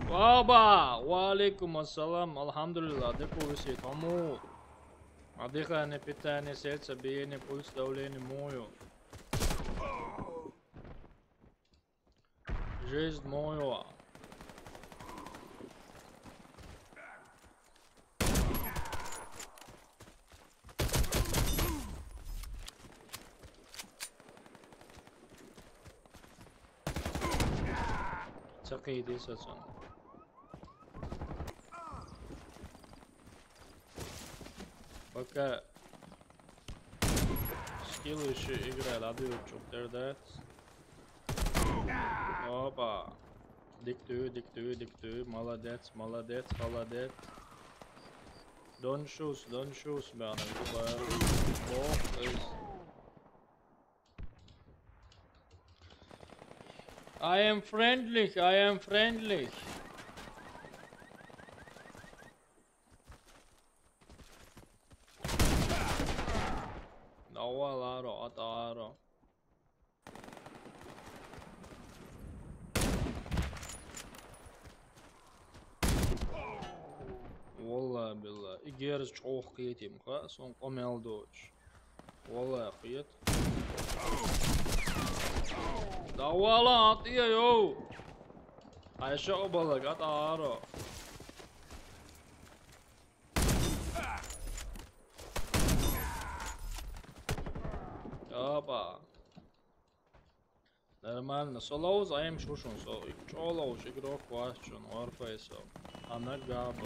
Baba, wa alaikum assalam, alhamdulillah, det visit. Hamu. Adiga ne pitanje serca bijene puls давление mojo. Жизнь moja. Цакиди сацан. Пока скиллы еще играют, отдают чуптер. Опа. Диктую. Молодец. Don't shoot, man. I am friendly. Ataro. والله بالله إجارز شوخ قيتي مخا صون قمل دوش والله قيت دا والله عطيه يو هاي شغبلك أتعارو Опа. Нормально. Солоу заем шушун сол. Чолоу игрок квашчун Warface. Она габа.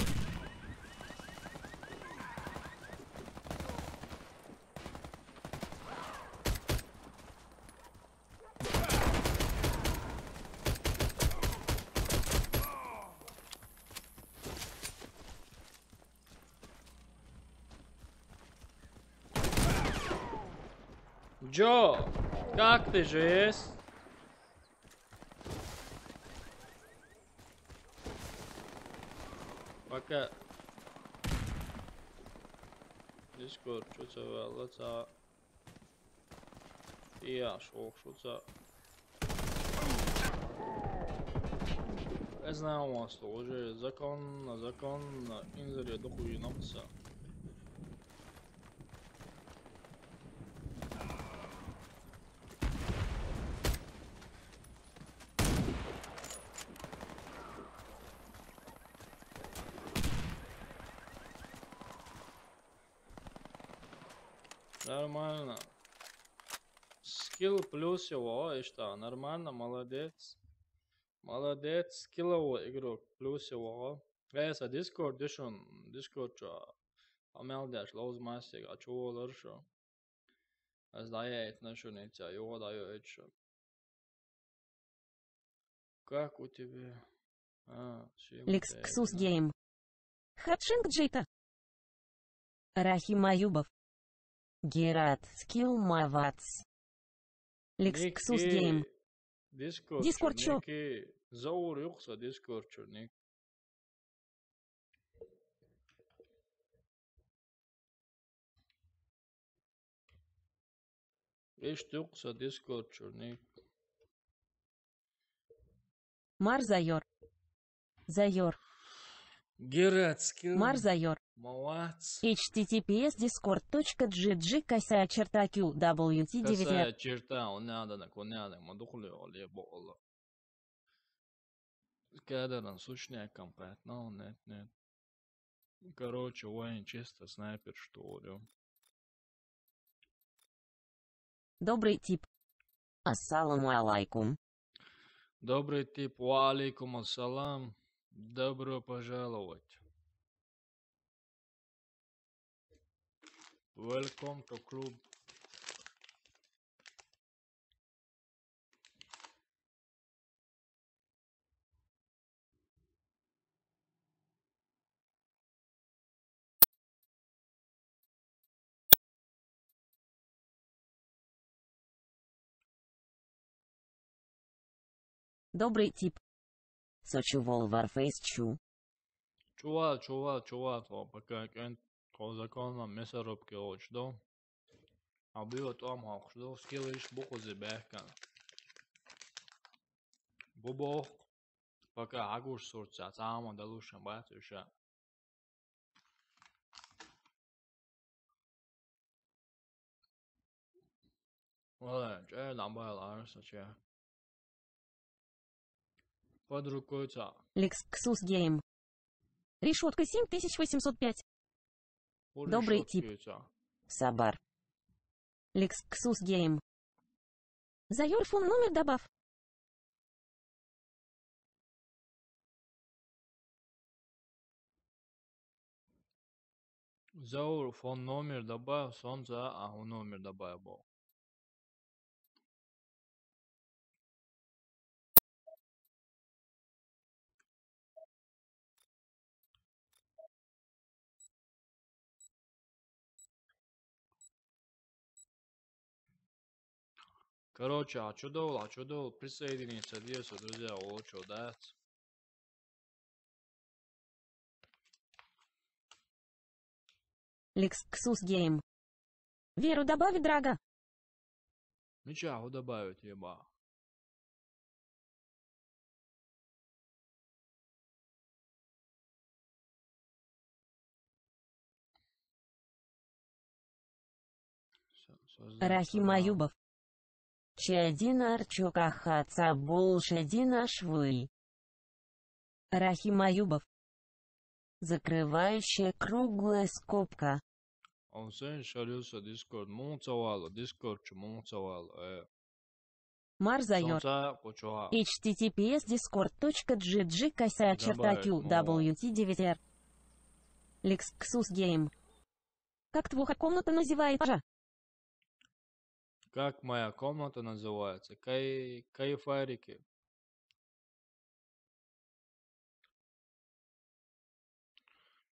Джо, как ты жесть? Пока. Discord, что-то велится. Я шок, что-то. Я знаю у вас уже закон, инзаре дохуй написал. Нормально. Скилл плюс его, и что? Нормально, молодец. Молодец, скилловый игрок, плюс его. Эса Discord, Discord, что? Амелдяш, лоуз мастер, а чего лучше? Знает нашу нельзя, его дает еще. Как у тебя? Лексус Гейм. Хатшинг Джейта. Рахим Аюбов. Герат Скилл Мавац. Лексус Гейм. Дискорд чё? Заур юқса Discord чё, ник. Иш юқса Discord чё, ник. Мар Зайор. Зайор. Герат Скилл. Мар Зайор. Мавац. https discord.gg косая черта qwt 9. Косая черта, он надо, мадухлю, лебо, оло. Кадран сущная компет, но нет. Короче, Уэйн чисто снайпер, что ли. Добрый тип. Ассаламу алейкум. Добрый тип, ва алейкум ассалам. Добро пожаловать. Welcome to club. Добрый тип. Сочувол Warface Чу. Чувал, то пока кен то законно мясорубки очдо. А было там хохдо, скиллиш буху зебехкан. Бубо, пока агуш сурца, цама далушан батюша. Ладно, че набавил арсача. Под рукой ца. Лексус Гейм. Решетка 7805. Добрый тип. Сабар. Лексус Гейм. Зайор фон номер добав. Заур фон номер добавил, солнца, а он номер добавил. Короче, а чудо, присоединиться, держу, друзья, очень дать. Лексус Гейм. Веру добавит драга. Ничего добавить, еба. Рахим Аюбов. Чадин Арчука Хаца Булшадина Швы. Рахим Аюбов. Закрывающая круглая скобка. Он сын шарился Discord, Discord, Мар Зайор. https discord.gg косая черта qwt 9. Лексус Гейм. Как твоя комната называется? Как моя комната называется? Кайфарики.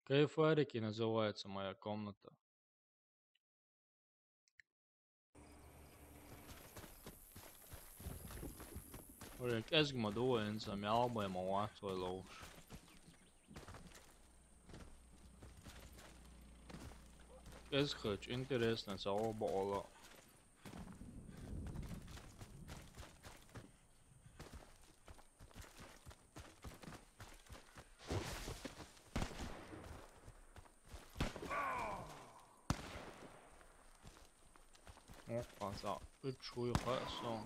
Кайфарики называется моя комната. Орек эсгма дуэнса мялбай мауатсой лоуш. Эсхэч интересно саоба ола. Опа, чую хорошо.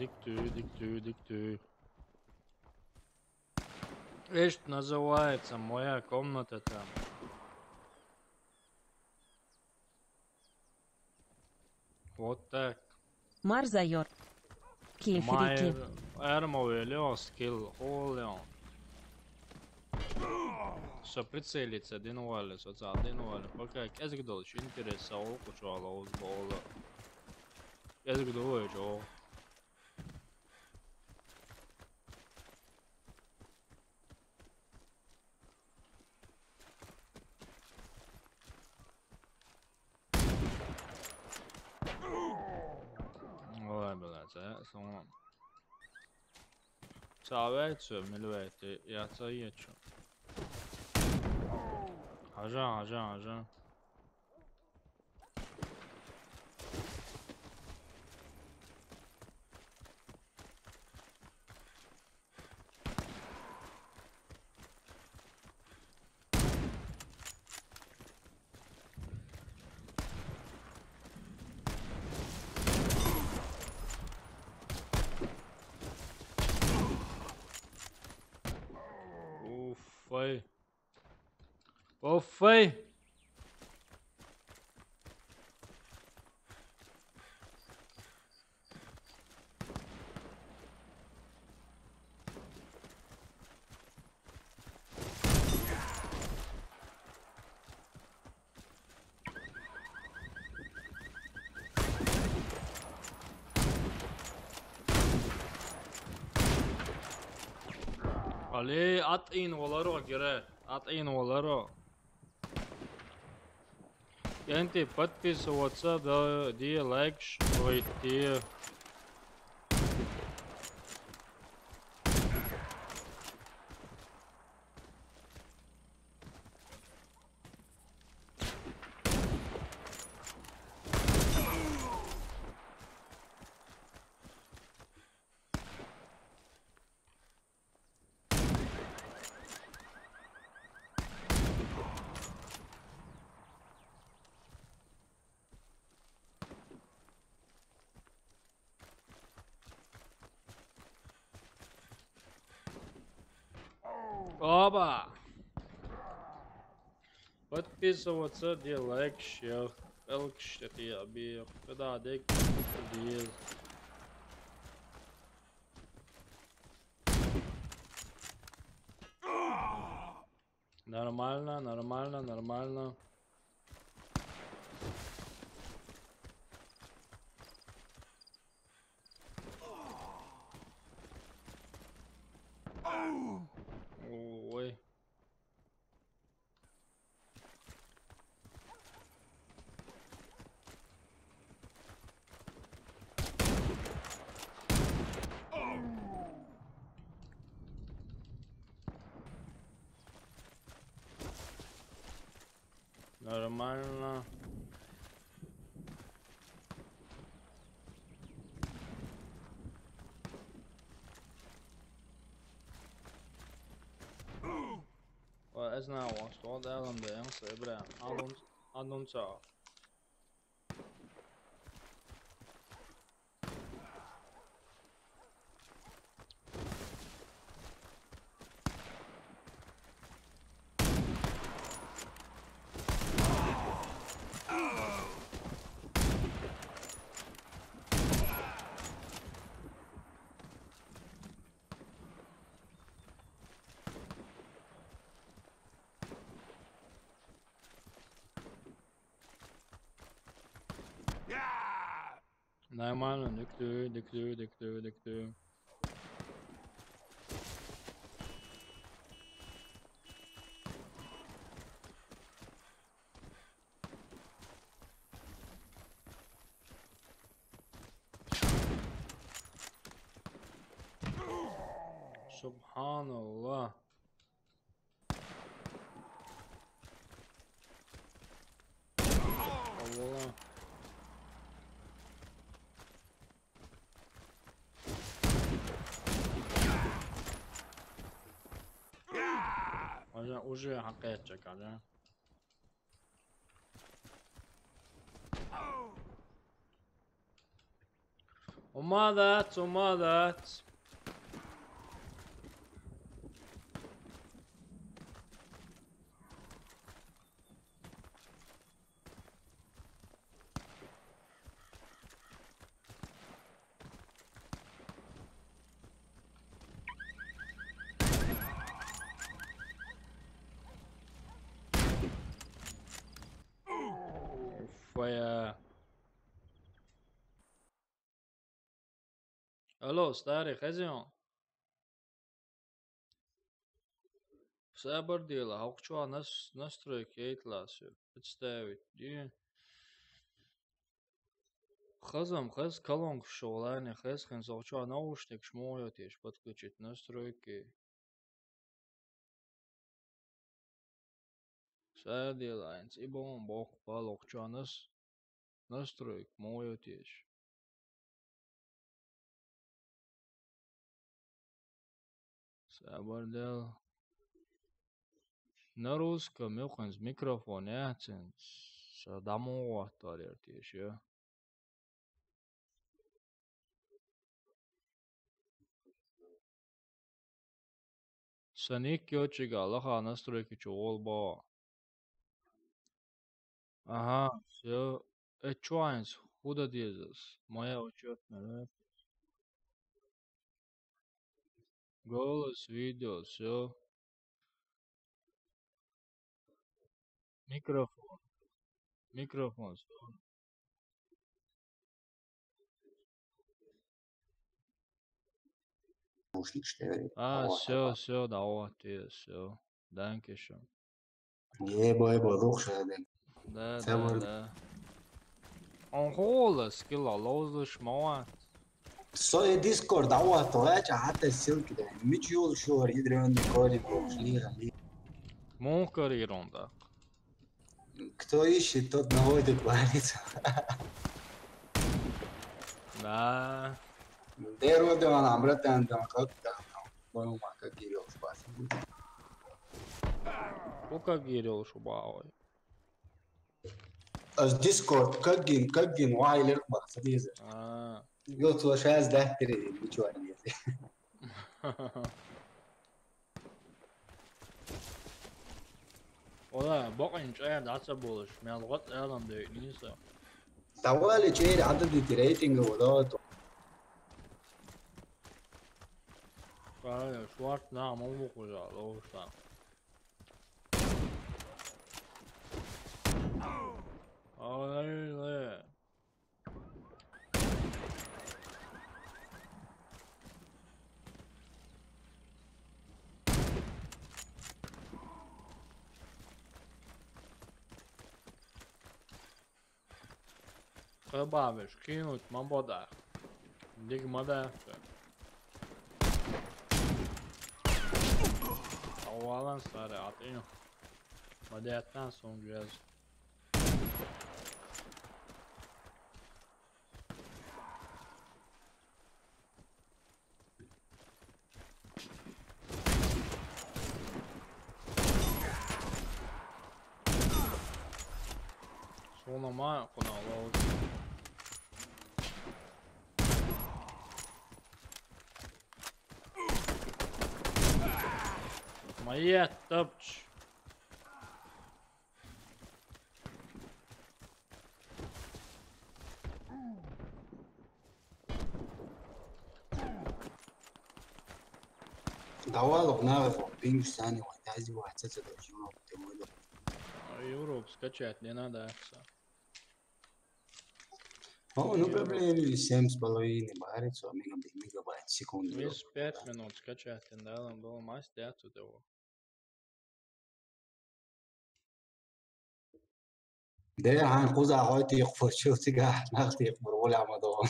диктуй. Эш называется моя комната там. Вот так. Марзайор. Кефирики. Майер Эрмовелио скилл Холлион. Să priceliți din oale, soța din oale. Păcă ezek dol și interesa o cu ceala o zbola. Ezek dol jo. Ой, блядь, sonra. Çaveço milveti yatsa yeço. Ajan. Ufay. Ufay. Ali at in olaro gire. At in olaro. Кенти подписываться, да, ди лайк, войти. Оба! Подписываться, ди лайк, шер. Элкш, это я бил. Когда дек, дил. Нормально. Ой. Нормально. Es nevaru to dēlam dēlam sebrēm. Anunčā. Нормально, диктуй. Subhanallah. Allah. Уже hakikaten ya. وماذا وماذا فيا الو старый хозяин Sabar dēļ augšā настройки atklāsiet. Представить. И хазам хаз колонку шолайне хаз хэн augšā наушник шмоjoties подключить настройки. Sēdielains ibon boku palokšā настройки mojoties. Sabar dēļ. На русском мюханс микрофон jācens. Sadamot arī ir tieši, ja. Саник Кёчига, лоха настройки чуолба. Ага, все. Чуайнс, худо дезас. Моя учетная, да? Голос, видео, все. Микрофон, все. Все, да, вот, все. Данкишон. Да. Он голос, кило, лозуш, моа. Soy Discord دعوة طلعت حتى السلك ده مش يول شهر يدري من كولي بروشليها Munkar ironda. Кто ищет, тот находит, говорится. Да. Деруде он обратно там как-то понял, как Кирилл спасибо. Kuka Kirill Шубаой. Discord كجن واعي لرقبة صديزة. قلت له شاز ده تري بيشواني. والله بقينش قاعد عصبولش من الغط اعلم ده نيسا. طوالي شيء عدد ريتنج ولات. قال شوارت نعم مو بخوجا لو شتا. لا. Babiš, kinut man bodā. Dig madē. Avalans arī atiņu. Madēt nās un griez. Sona māja, ko nav lauz. Моя топч. Давало нравится, пинг сани вот тази вот это должно быть. Европу скачать не надо. Ну проблемы 7,5 барится, мегабайт в секунду. Весь 5 минут скачать, да, он был мастер отсюда его. ده هنقوز عقايتي يغفر شو تيجا ناخد يغفر ولا عمدون.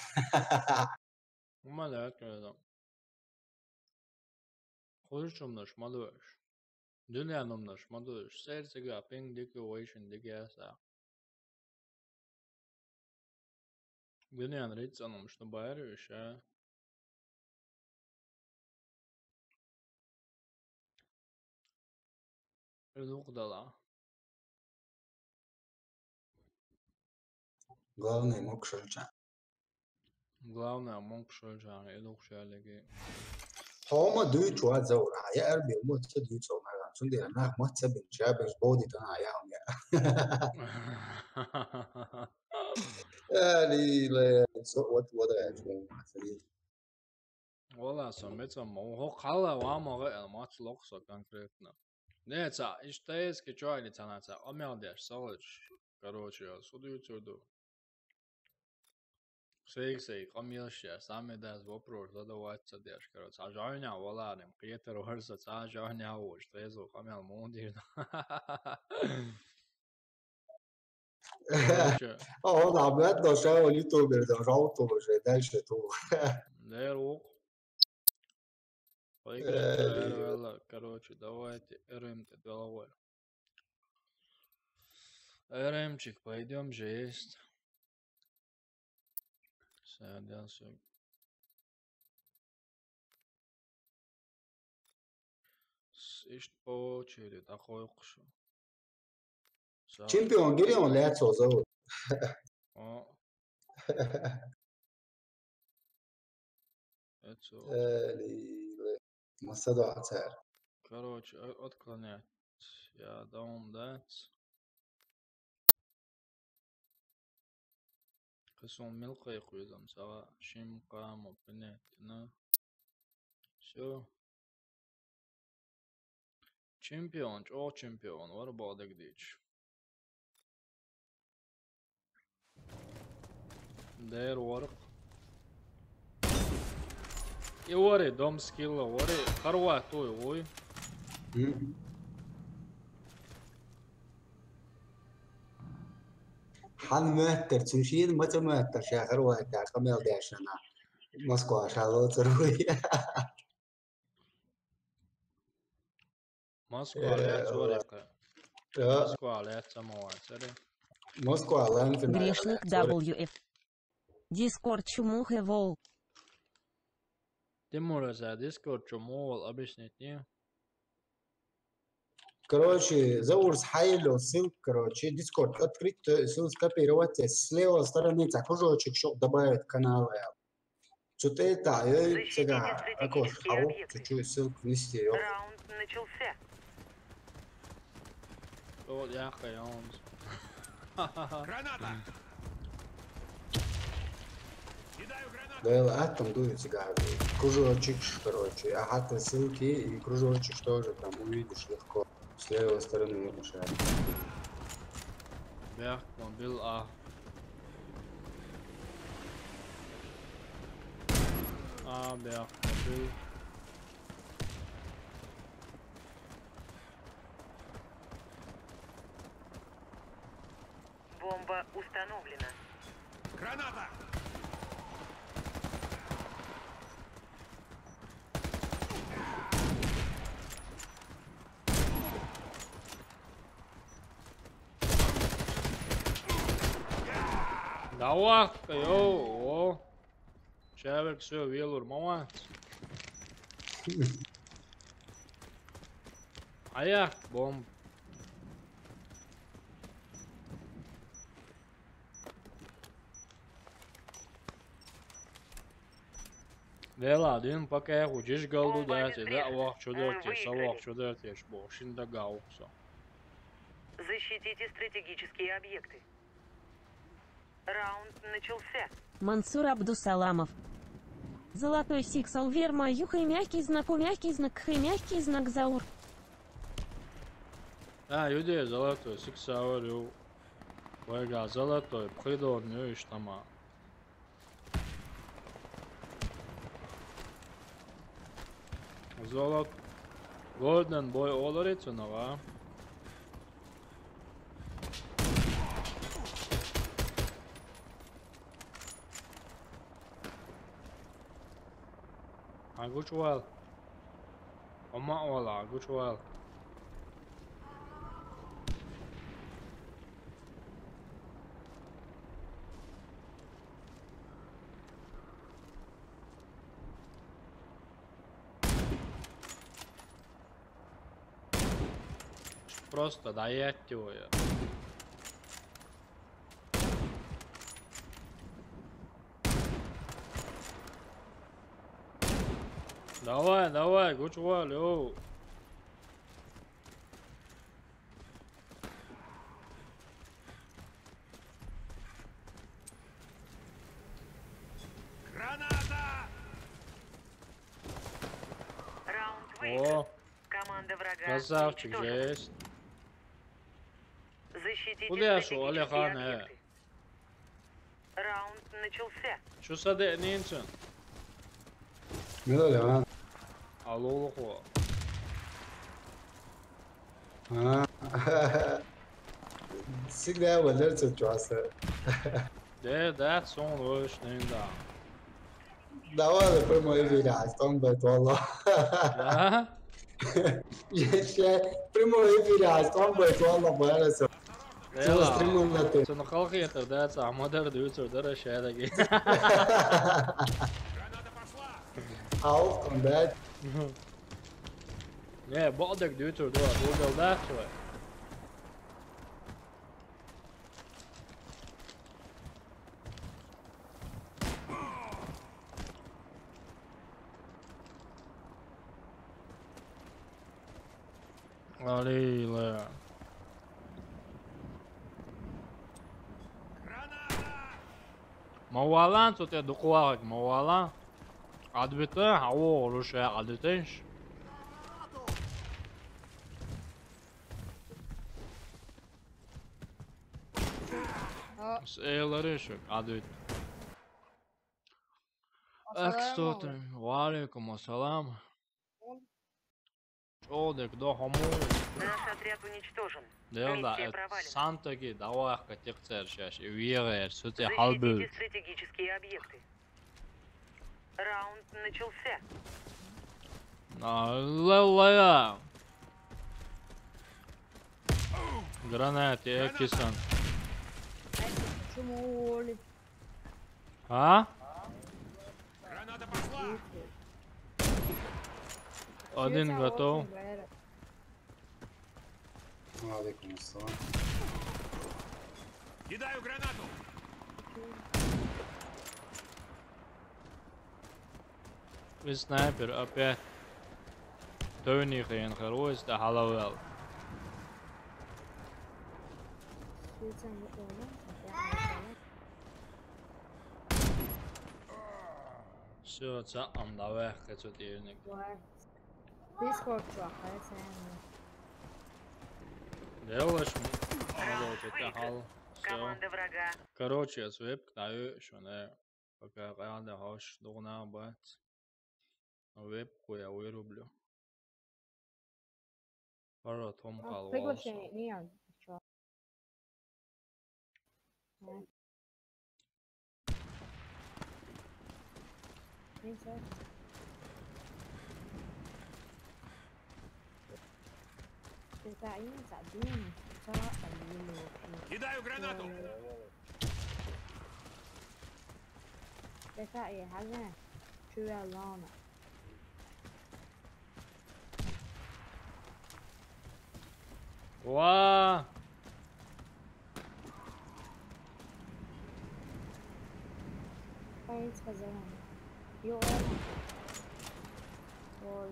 وما لك هذا. خودش نمش مدوش. دنیا نمش مدوش. سر تيجا پینگ دیگه ویشن دیگه اسا. دنیا نريد نمش نبايرش ها. الوقت ده. Главное мог шельча. Главное, мог шольжан, идух шалеги. هما دوی چواد زور يا أربي وموت سد يوتسو ما سند أنا ما تسبب شابش بودي تنا ياهم يا يعني لا سو وات actually ما سدي Ола sam ho kala vamo mats lokso конкретно. Неца, иштейски чойни цанаца, омелдеш, солыч, короче, судуютсуду. Сейк, омилшия, сами дас вопрос, задавать садеш, короче, а жойня воларем, кьетер варса, ца жойня уж, трезу, омел мундир. Короче, هو عملت له شاول يوتيوبر ده راوتو مش داش تو нерву. Поиграть, короче, давайте РМ-то головой. РМчик, пойдем же есть. Садился. Ишт по очереди, такой кушу. чемпион гирион лецо зовут О. Это. مصدع سعر Короче, отклонять. Я дам дать. Кысом мелкой хуйзам сава. Шим каму принять, на. Все. Чемпион, о чемпион, var bağdak diç. Değer var. И вари дом скилла, вари харва той ой. حد مهتر تمشين ما تمهتر شاخر واحد كمل داشنا مسكو شالو تروي Москва лет зорика. Москва лет самого, сори. مسكو على في Грешник WF. Дискорд чумухе вол. Ты можешь за Discord чумовал объяснить, не? короче заурс حيلو ссылка короче дискорд открыть ссылка копировать с левой стороны так кружочек чтоб добавить каналы что-то это сега окош хау чуть-чуть ссылку внести Раунд начался. Вот я хайон. Граната! Кидаю гранату! да атом дует сега кружочек короче ага ссылки и кружочек тоже там увидишь легко с левой стороны мешает Берг мобил А. А, берг мобил. Бомба установлена. Граната! Давай, о. Человек все велур, мама. А я бомб. Vēlādien pakēhu ģižgaldu dēti, vēlāk čudēties, savāk čudēties, бошинда гаукса. Защитите стратегические объекты. Раунд начался. Мансур Абдусаламов. Золотой сиксал верма, юхай мягкий знак, хай мягкий знак заур. Юдея золотой сиксал, вайга золотой, придор не иштама. Zolot Golden Boy olur etsunova. Aguchwal. Oma ola Aguchwal. Просто даять его. Давай, давай, гучваль, оу. Граната! Раунд выигран. О, Команда врага красавчик уничтожена. жесть. Защитите Куда я шел, стратегические Алихан, объекты. Раунд начался. Şu sade ne için? Ne oluyor lan? Aloluk o. Ha. Sigler var çocuğası. ده son hoş neyin da. Давай прямой эфир, Астон Бетоло. Ha? Прямой эфир, Астон Бетоло, бәресі. Цілі стримулаты. Sonra kalk yeter de sahmadar diyordur aşağıdaki. Граната пошла! Ауфтан, да? Ne, balık diyordur da, bu da şöyle. Aleyla. Mavalan тут я духовик, мавалан. Адбитен, хаво, руше, адбитенш. Сейлери şu, adbit. Экстотер, валикум ассалам. Чодек, да хаму. Наш отряд уничтожен. Делда, Миссия провалена. Сантаги, давай катекцер şaş, виrer, süte halbül. Защитите стратегические объекты. Раунд начался. Лелая. Гранаты, Экисон. Почему? А? Граната пошла! Один готов. Алейкум ассалам. Кидаю гранату! И снайпер опять. Тönigin geroest de halawel. Все, сам давай, хочу тирник. Дискорд чувак, Делаешь мне? Надо это хал. Все. Команда врага. Короче, свип каю, что не. Пока рада хош, дуна бать. Вебку я вырублю. Пора том калвался. Приглашение, не чувак. Кидаю гранату! That's not your hazard. True alone. Ва! Ой, сказала. Йо. Ой.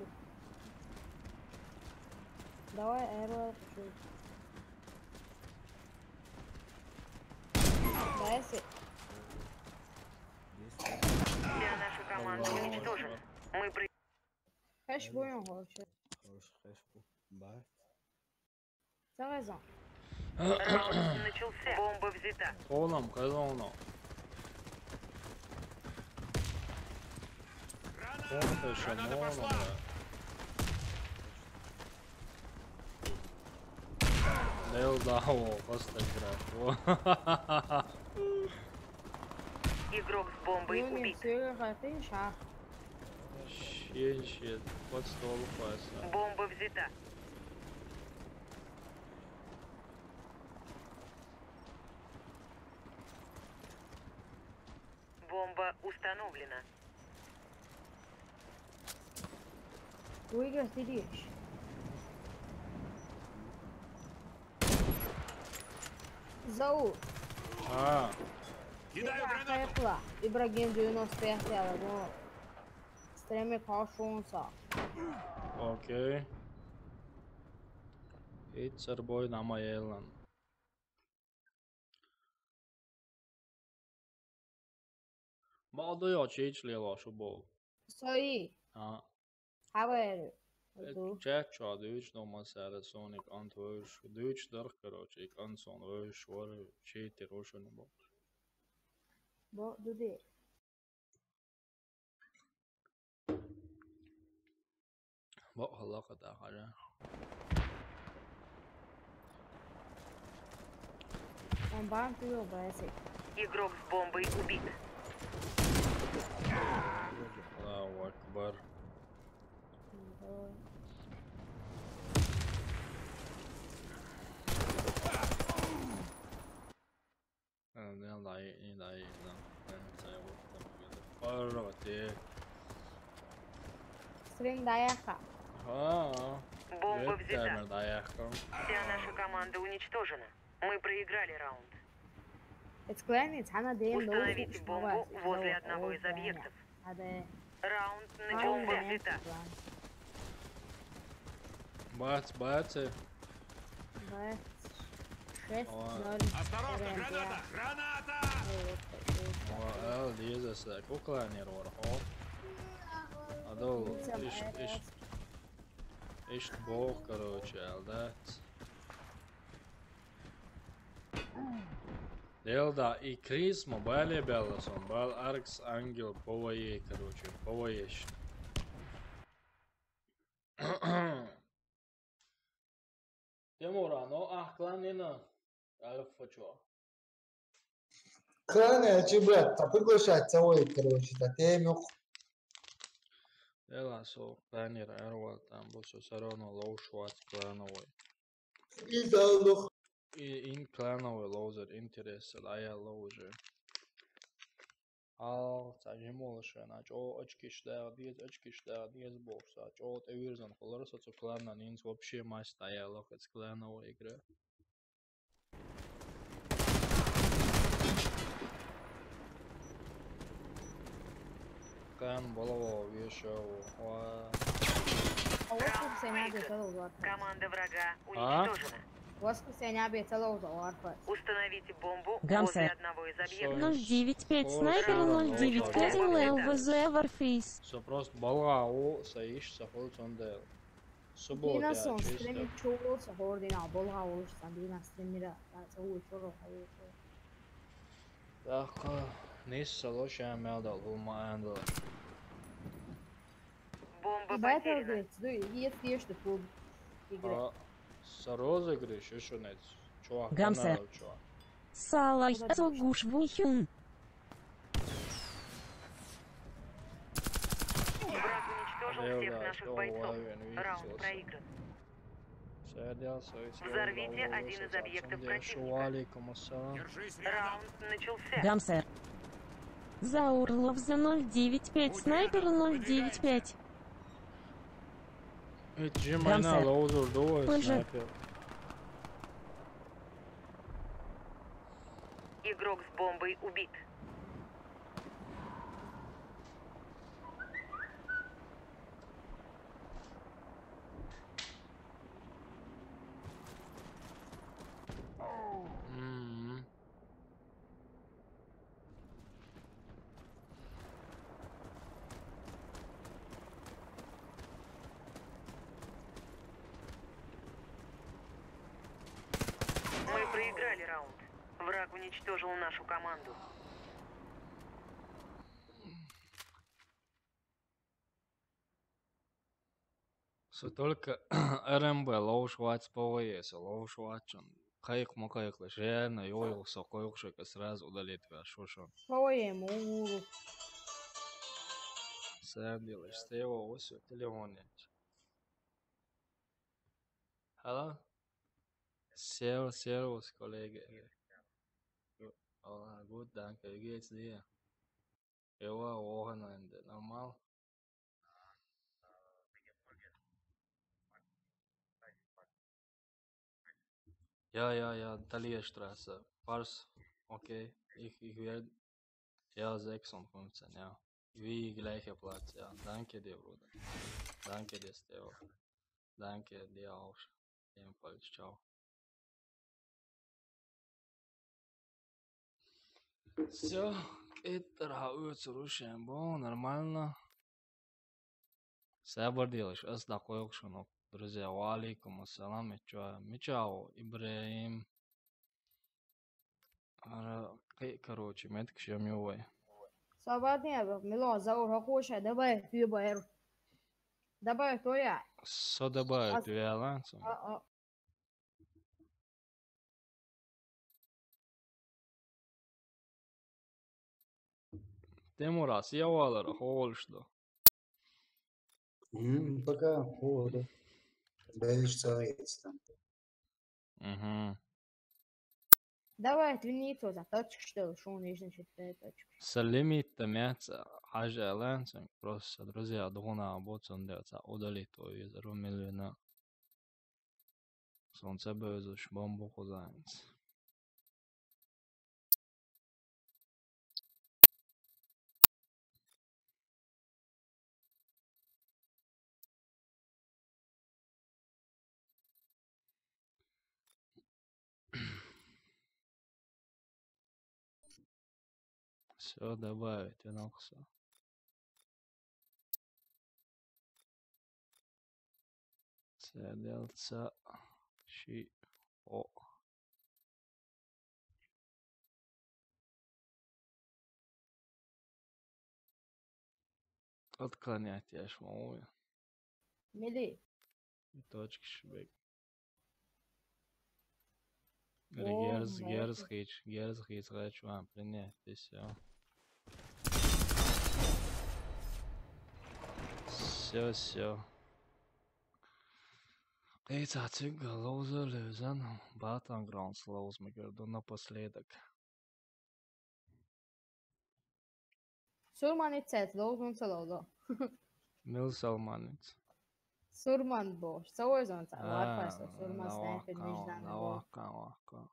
Давай эро чуть. Дайся. Вся наша команда уничтожена. Мы при... Хэш будем вообще. За raison. Раунд начался. Бомба взята. Oğlum kazandı. Контеша, Граната ну пошла! Дел дао, просто играть. Игрок с бомбой Ну, не убит. все, ты шах. Щит, под стол упасть. Бомба взята. Бомба установлена. Выиграть ты речь. Зау. Кидаю гранату! Хайпла. Ибрагим 95 но Streme kašonsa. Okej. Idź ar boj nama jēlan. Baldo jau čīč lielāšu bolu. Soji, Ja. haver. Chat šā Deutsch nomā sēra Sonic Antwerš. Deutsch dar, короче, ik Anson Deutsch var čīti rošanu bolu. Bo, dudi. Bo, halaka tā haļā. Он банк его бэсик. Игрок с бомбой убит. Allahu Akbar. String dayaha. Бомба взята. Вся наша команда уничтожена. Мы проиграли раунд. It's clean, it's Hana Dame. Установите бомбу возле одного из объектов. Раунд бомба взята. Бац. Осторожно, граната! Граната! Diezas kuklēni ir orho. Adol, išt bol, короче, алдец. Делда и Крис мобайле беласон, бал Аркс Ангел повое, короче, повоеш. Тимура, ну кланина, альфа-чо. Кланы, ребят, приглашать целый, короче, да темюх. Деласо, кланира, эрвал, там, босо сароно, лоушват, клановой. И давно. In клановой лоузер, интереса, да я лоузер. Цажимолошена, чё очки шля, диез бокса, чё ты вирзан, холоросо, цо клана, нинс вообще матч стоял, хоть с клановой игры. Клан Болово вешал, Команда врага уничтожена. Воскресенье bija целого заларпа. Установите бомбу Гамсе. возле одного из объектов. 095 снайпер 095 ЛВЗ Warface. Со просто балгау, саиш, сахол цондел. Суббота, Dina son чисто. streaming çoğu sahur dina bolga olursan dina streamira. Çoğu çoğu hayır. Так, Нисса лоша мелдал, булма эндл. Бомба Battle потеряна. Gates, есть ještě pub игры. Sa rozegriš, еще нет. Чувак, Гамсе. канал, чувак. Салай Цогуш Вухюн. Враг уничтожил всех Делда, наших что бойцов. ловен, видите, Раунд вот. проигран. Садился, Взорвите один из объектов противника. Валикум ассалам. Держись рядом! Раунд начался. Гамсер. Заурлов за 095 снайпер 095. Джимайна Гамсе. лоузер дует, Пыжик. снайпер. Игрок с бомбой убит. Мгм. Мы проиграли раунд. Враг уничтожил нашу команду. Все только РМБ, лоушвац ПВС, лоушвачен. Кайк мокайк лишь реально йоился, койкшик и сразу удалит тебя, шо. Ovo je mogu. Сам делаешь, ты его осью, телефон нет. Hello? Servus, Kollege. Oh, gut, danke. Wie geht's dir? Ja, Wochenende. Normal? Ja, Thalierstraße. Pars, okay. Ich werde... Ja, 56, ja. Wie gleicher Platz, ja. Danke dir, Bruder. Danke dir, Steo. Danke dir auch. Ebenfalls, ciao. Все, это рауется рушаем, нормально. Сабар делаешь, ас такой окшонок. Друзья, валикум ассалам, мечао, Ибраим. Короче, метк шамьёвай. Свободнее, Мило, Заур, Хошай, давай, Фибер. Добавь твоя. Что добавить, виоланцем? Темурас, я валера, холшдо. Пока холода. Даешь целый там. Давай, твинницу, за точку, что он есть, значит, точку. Салимит тамяца, хажа ланцем, просто, друзья, догона боцон делца, удалит твой из румилина. Солнце безуш, бомбу хозаинц. Все добавить, инокса. Целился щи о. Отклонять я ж могу. Мили. Точки шбек. Герз хич, хочу вам принять, и все. Все. Эти цыга лоза лезан, батан граунд слоуз, мы говорим, напоследок. Surmanicēt, lūdzu, un salaudo. Milsalmanic. Surman boš, savozon tā, vārpās, surman stēpid, viždāna boš. Лавака.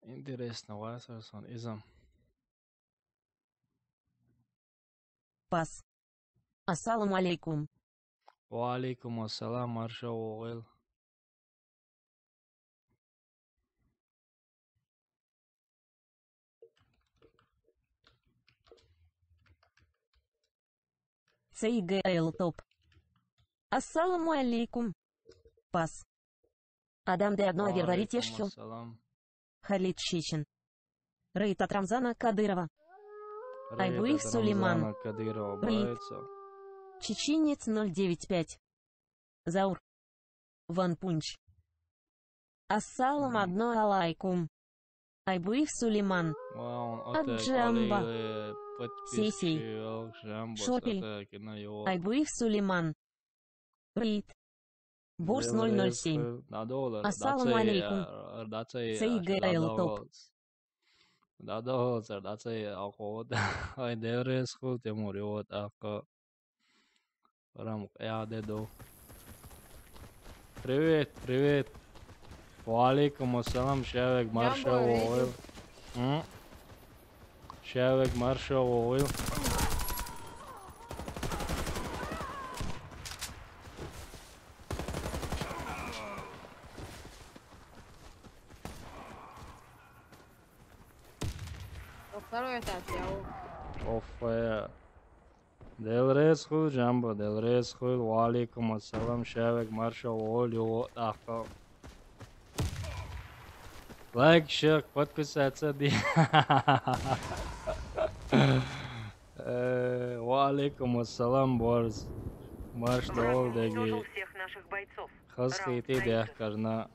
Интересно, Вайсерсон, изам. Пас. Ассаламу алейкум. Ва алейкум ассалам, Марша Оғил. CIGL топ. Ассаламу алейкум. Пас. Адам де одно говорите что? Халид Щечин. Рейд от Рамзана Кадырова. Айбуев Сулейман. Рейд. Чеченец 095. Заур. Ван Пунч. Ассалам одно алайкум. Айбуев Сулейман. Аджамба. Сесей. Шопель. Айбуев Сулейман. Рейд. Борс 007. Ассаламу алейкум. CIGL топ. Ай, деврес хул темуриот, ака. Рам, я деду. Привет. Валикум ассалам, Шевек Марша Ойл. Шевек Марша Ойл. Второй этаж, я Офе. Делрес хул Джамбо, Делрес хул Валикум ассалам, Шевек Марша Ойл, ака. Лайк, шер, подписаться, ди. Валикум ассалам, Борс. Марш дол, деги. Всех наших бойцов. Хасхити дех карна.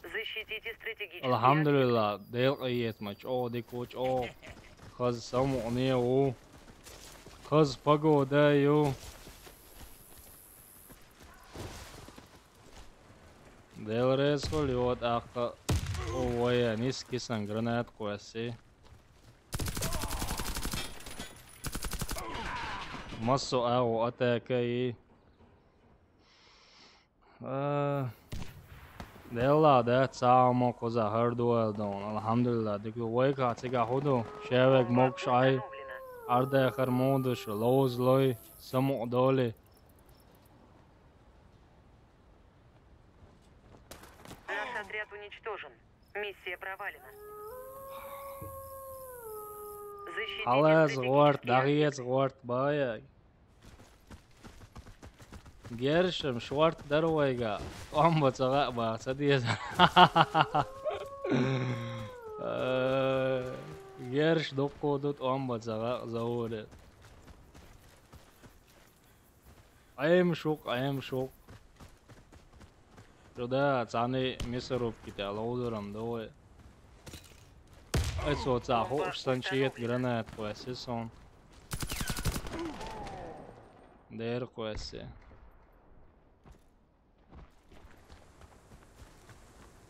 Защитите стратегические. Alhamdulillah, deel ayet match. Oh, die coach. Oh, khaz samu oniye o. Khaz pago da yo. Deel res khol yot akha. Oh, waya nis kisan granat qoyasi. Masso ao atakai. Della ده سامو كوزا هردو الدون الحمد لله ديكو ويكا تيكا هودو شاوك موكش اي Арда Хармодыш, Лоузлой, Самодоли. Наш отряд уничтожен. Миссия провалена. Защитите Халас Горд, стратегические Дагиец объекты. Горд, Бая. Гершем, Шварт Дарвайга. Омбацага, Бацадиез. Герш Докодут Омбацага, Зауре. I am shook. Toda Zani Miserup kita lauduram doe. So za hochstanchiert granat quesse son. Der quesse.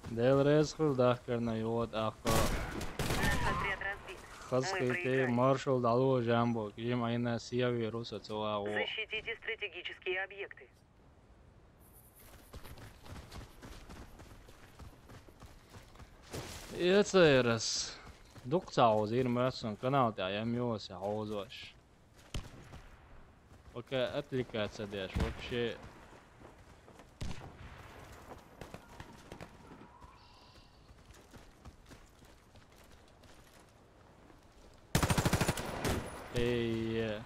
Del reskhul dah karna yod akka. Наш отряд разбит. Khasqite Marshall Dalo Jambo. Jim aina siavi rusa tsoa o. Защитите стратегические объекты. Ieceras. Dukcauz ir mēs un kanāltā jamjos hauzoši. Пока отвлекаться дашь, вообще. Эй.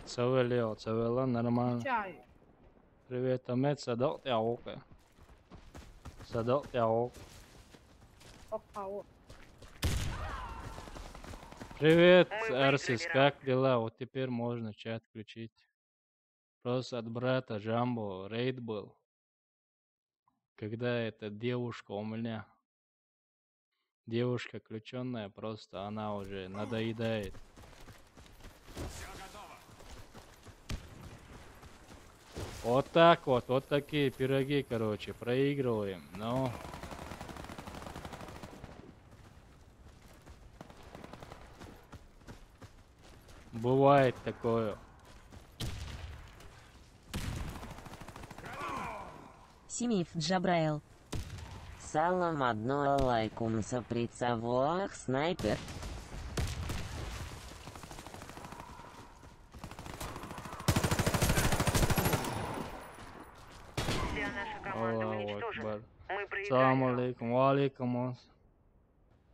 Цавелио, цавела, нормально. Чай. Привет, Амет, садок тяока. Садок тяок. Опа, Привет, Мы Арсис, выиграли как дела? Вот теперь можно чат включить. Просто от брата Джамбо рейд был. Когда эта девушка у меня. Девушка включенная, просто она уже надоедает. Вот так вот такие пироги, короче, проигрываем, но... Бывает такое. Симиев Джабраэл. Салам алейкум, саприцавоах, снайпер. Вся наша команда Аллаху уничтожена. акбар. Мы проиграли. Салам раунд. алейкум, валейкум ас.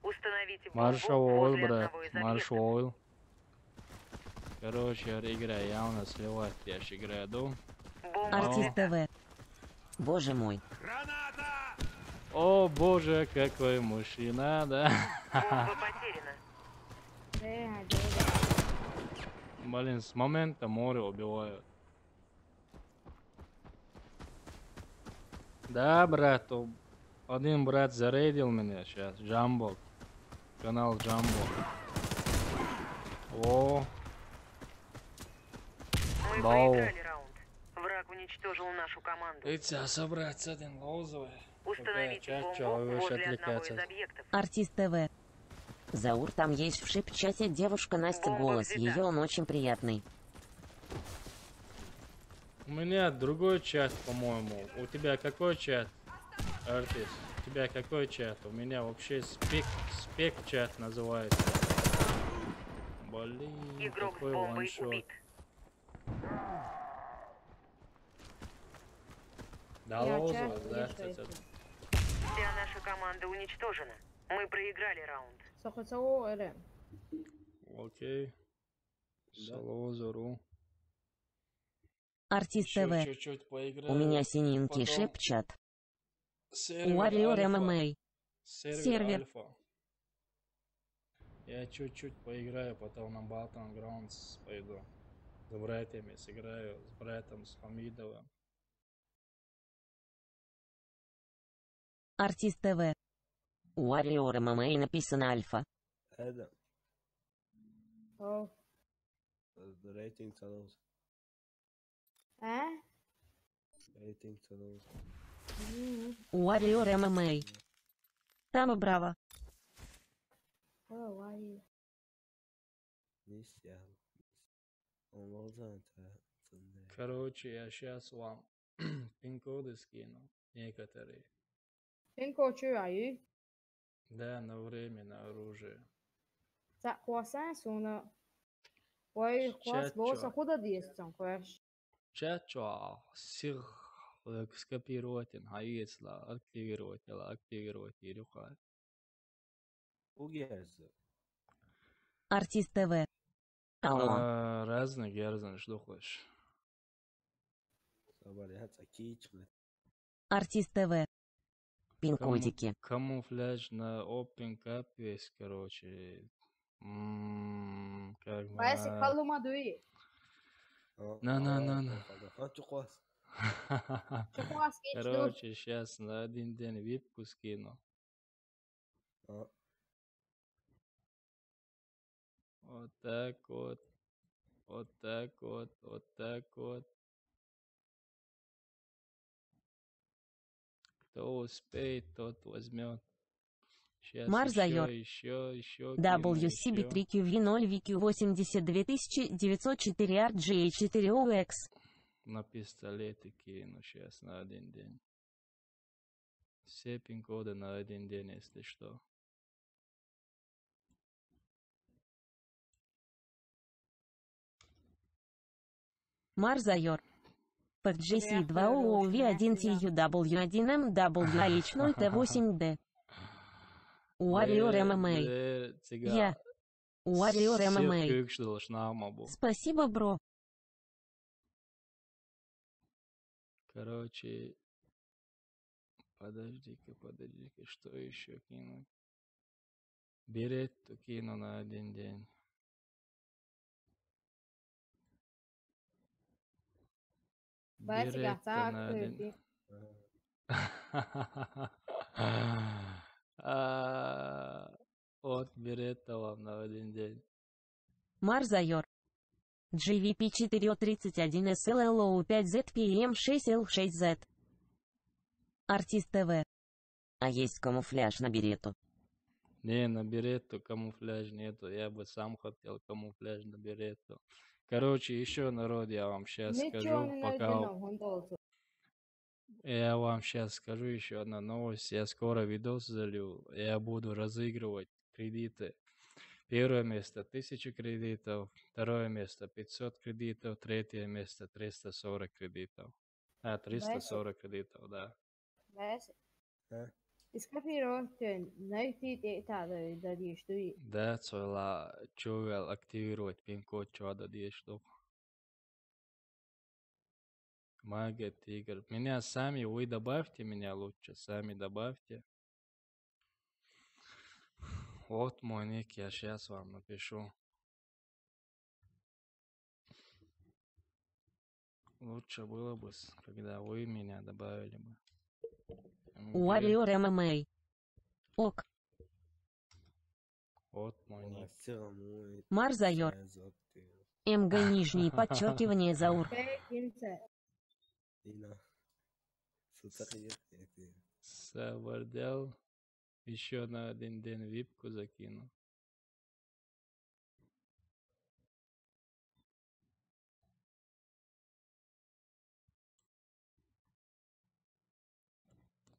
Установите Маршал бомбу Ойл, возле брат, одного из Маршал объектов. Ойл. Короче, игра явно сливает, я ж играю, да? Бомба Артист взята. ТВ. Боже мой. Граната! О боже, какой мужчина, да? Бомба потеряна. Блин, с момента море убивают. Да, брат, один брат зарейдил меня сейчас, Джамбо. Канал Джамбо. О, Мы Бау. проиграли раунд. Враг уничтожил нашу команду. эти собрать один лозовый. Установите чаще бомбу вы возле одного отвлекаться. из объектов. Артист ТВ. Заур, там есть в шип-чате девушка Настя Бомба голос. взята. Ее он очень приятный. У меня другой чат, по-моему. У тебя какой чат, Артист? У тебя какой чат? У меня вообще спек чат называется. Блин, Игрок с какой бомбой ваншот. убит. Да, Я лозовый, чат да, вешаю. Вся наша команда уничтожена. Мы проиграли раунд. Сохоцао Эрен. Окей. Салозору. Артист Еще ТВ. чуть-чуть поиграю. У меня синенький Потом шип-чат. сервер Warrior Альфа. MMA. Сервер. Альфа. Я чуть-чуть поиграю, потом на Battlegrounds пойду. С братьями сыграю, с братом, с Хамидовым. Артист ТВ. У Warrior MMA написано альфа. هذا О. ريتنج تلوز ريتنج تلوز У Warrior MMA. Там браво. ليش يعني الموضوع انت Короче, я сейчас вам Пин-коды скинул. Некоторые. Пин-код чую. Да, на время, на оружие. За croissant sonra Ой, класс болса куда дейсің, қояш? Чачо, сир, скопировать, хайесла, активировать, ирюха. Угезы. Артист ТВ. Алло. Разный, что хочешь. Соболяться, кичмы. Артист ТВ. Пин-кодики. Камуфляж на Open Cup есть, короче. Как Байсы қалума дөй. На. Чукос. Чукос geçti. Короче, сейчас на один день випку скину. Вот так вот. Вот так вот. Вот так вот. Кто успеет, тот возьмет. Сейчас Марзайор. еще. WCB3QV0 VQ82 904 RGA4OX. На пистолеты кину сейчас на один день. Все пин-коды на один день, если что. Марзайор. PGC2OOV1TUW1MWH0T8D. Warrior MMA. Я. Warrior MMA. Спасибо, бро. Короче, подожди-ка, что еще кинуть? Беретту кину на один день. Беретта на один. Вот беретта вам на один день. Марзайор. GVP431 SLLO5ZPM6L6Z. Артист ТВ. А есть камуфляж на берету? Не, на берету камуфляж нету. Я бы сам хотел камуфляж на берету. Короче, еще, народ, я вам сейчас скажу, пока... Я вам сейчас скажу еще одну новость. Я скоро видос залью. Я буду разыгрывать кредиты. Первое место 1000 кредитов, второе место 500 кредитов, третье место 340 кредитов. 340 кредитов, да. Да, целая чувел активировать пин-код, что дадешь, что. Магия, тигр. Меня сами, вы добавьте меня лучше, сами добавьте. Вот мой ник, я сейчас вам напишу. Лучше было бы, когда вы меня добавили бы. Warrior MMA. Ок. Вот мой ник. Марзайор. МГ нижнее подчеркивание Заур. Собордел. Еще на один день випку закину.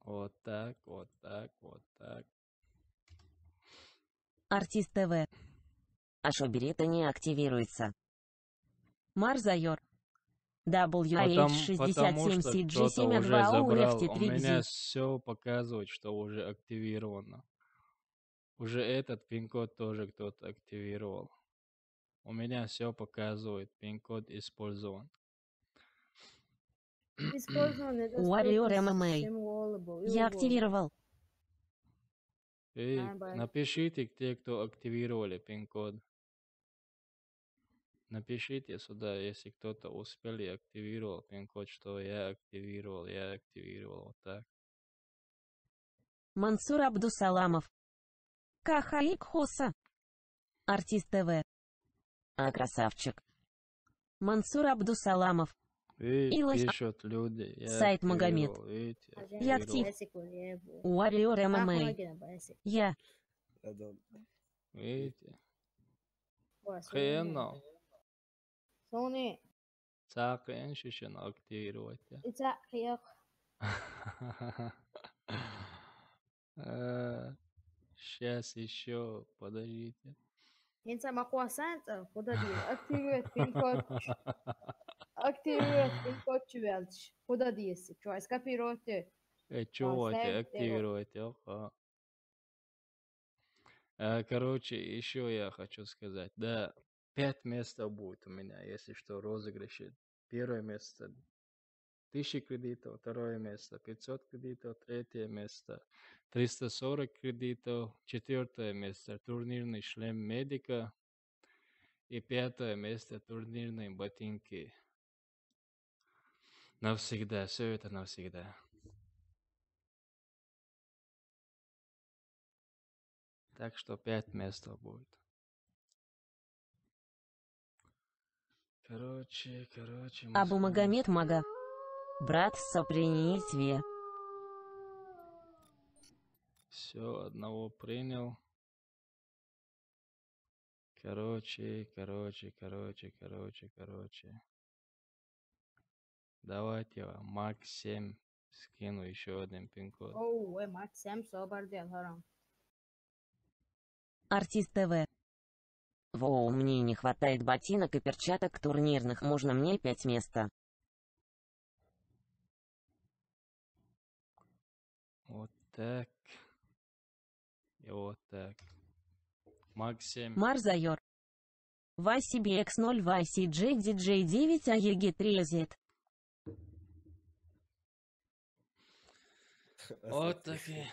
Вот так. Артист ТВ. А шо берета не активируется? Марзайор. WH67CG72OFT3 У меня все показывает, что уже активировано. Уже этот пин-код тоже кто-то активировал. У меня все показывает, пин-код использован. Warrior MMA. Я активировал. Эй, напишите те, кто активировали пин-код. Напишите сюда, если кто-то успел и активировал пин-код, что я активировал, вот так. Мансур Абдусаламов. Кахаик Хоса. Артист ТВ. А красавчик. Мансур Абдусаламов. Пишут люди. Сайт Магомед. Я актив. Warrior MMA. Я. Видите? Хрена. Цакин шишен активировать. Ицакиях. Сейчас еще, подождите. Инца макуасанца, куда диес. Активирует пин-код. Активирует пин-код чувелч. Куда диес. Чувай, скопируйте. Чего это активировать? Короче, еще я хочу сказать. Да, 5 мест будет у меня, если что, розыгрыши. Первое место 1000 кредитов, второе место 500 кредитов, третье место 340 кредитов, четвертое место турнирный шлем медика и пятое место турнирные ботинки. Навсегда, все это навсегда. Так что 5 мест будет. Короче. Абу Магомед Мага. Брат сопринятие. Все, одного принял. Короче. Давайте я Макс 7 скину еще один пин-код. Оу, Максим собор дел, харам. Артист ТВ. Воу, мне не хватает ботинок и перчаток турнирных, можно мне 5 места? Вот так. И вот так. Максим. Марзайор. YCBX0 YCJ DJ9 AEG 3Z. Вот такие.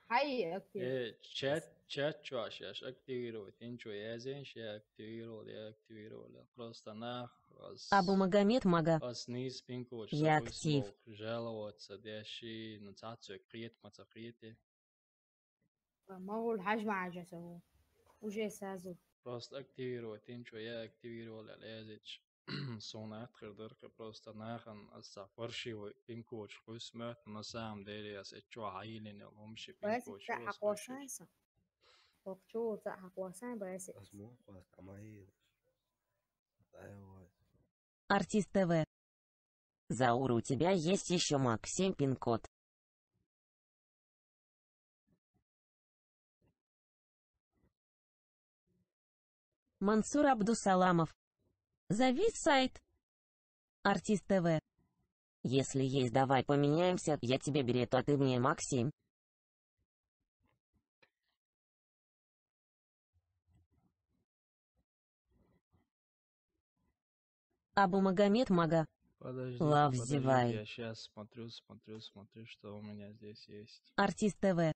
Хай, актив. Чат что сейчас активировать? Ничего, я здесь активировал. Просто Абу Магомед Мага. низ пин-код, Я чтобы актив. смог жаловаться, дальше на цацию крит. Могу الحجم عجزه. وجه سازو. Просто активировать, ничего, я активировал, лезть. Сон открыл, просто нахрен фальшивый пин-код, что смерть на самом деле, я что хайлин, ломши بس пин-код, تاع что قوسانسا. وقتو تاع قوسان بس. اسمه خلاص عمايل. ايوه. Артист ТВ. Заур, у тебя есть еще Максим пин-код. Мансур Абдусаламов. Завис сайт. Артист ТВ. Если есть, давай поменяемся, я тебе берет, а ты мне Максим. Абу Магомед Мага. Подождите, я сейчас смотрю, что у меня здесь есть. Артист ТВ.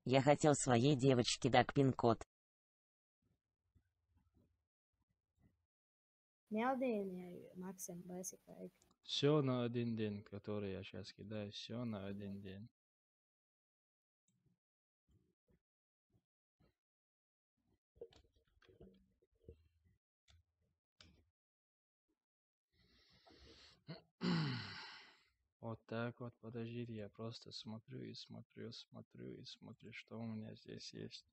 Я хотел своей девочке дать пин-код. Максим, бasic. Все на один день, который я сейчас кидаю, все на один день. Вот так вот, подождите, я просто смотрю, что у меня здесь есть.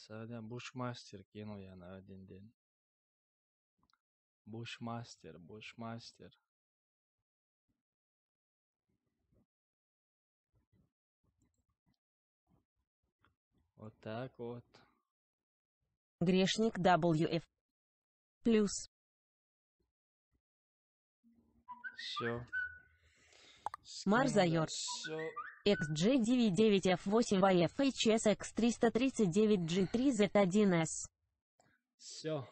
Я Бушмастер кинул я на один день. Бушмастер. Вот так вот. Грешник WF. Плюс. Все. Марзайор. XG99F8YFHS X339G3Z1S. Все.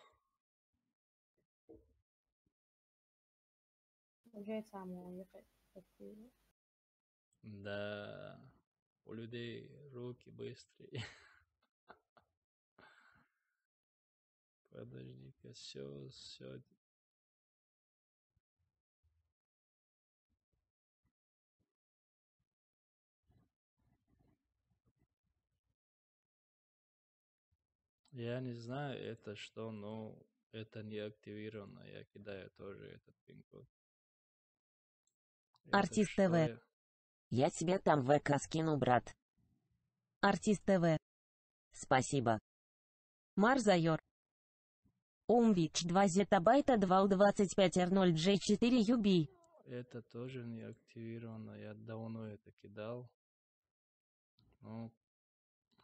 Уже сам уехать. Да. У людей руки быстрые. Подожди-ка, все. Я не знаю, это что, но это не активировано. Я кидаю тоже этот пин-код. Это Артист что ТВ. Я тебе там в ВК скину, брат. Артист ТВ. Спасибо. Марзайор. Умвич 2 зетабайта 2 25 R0 J4 UB. Это тоже не активировано. Я давно это кидал. Ну,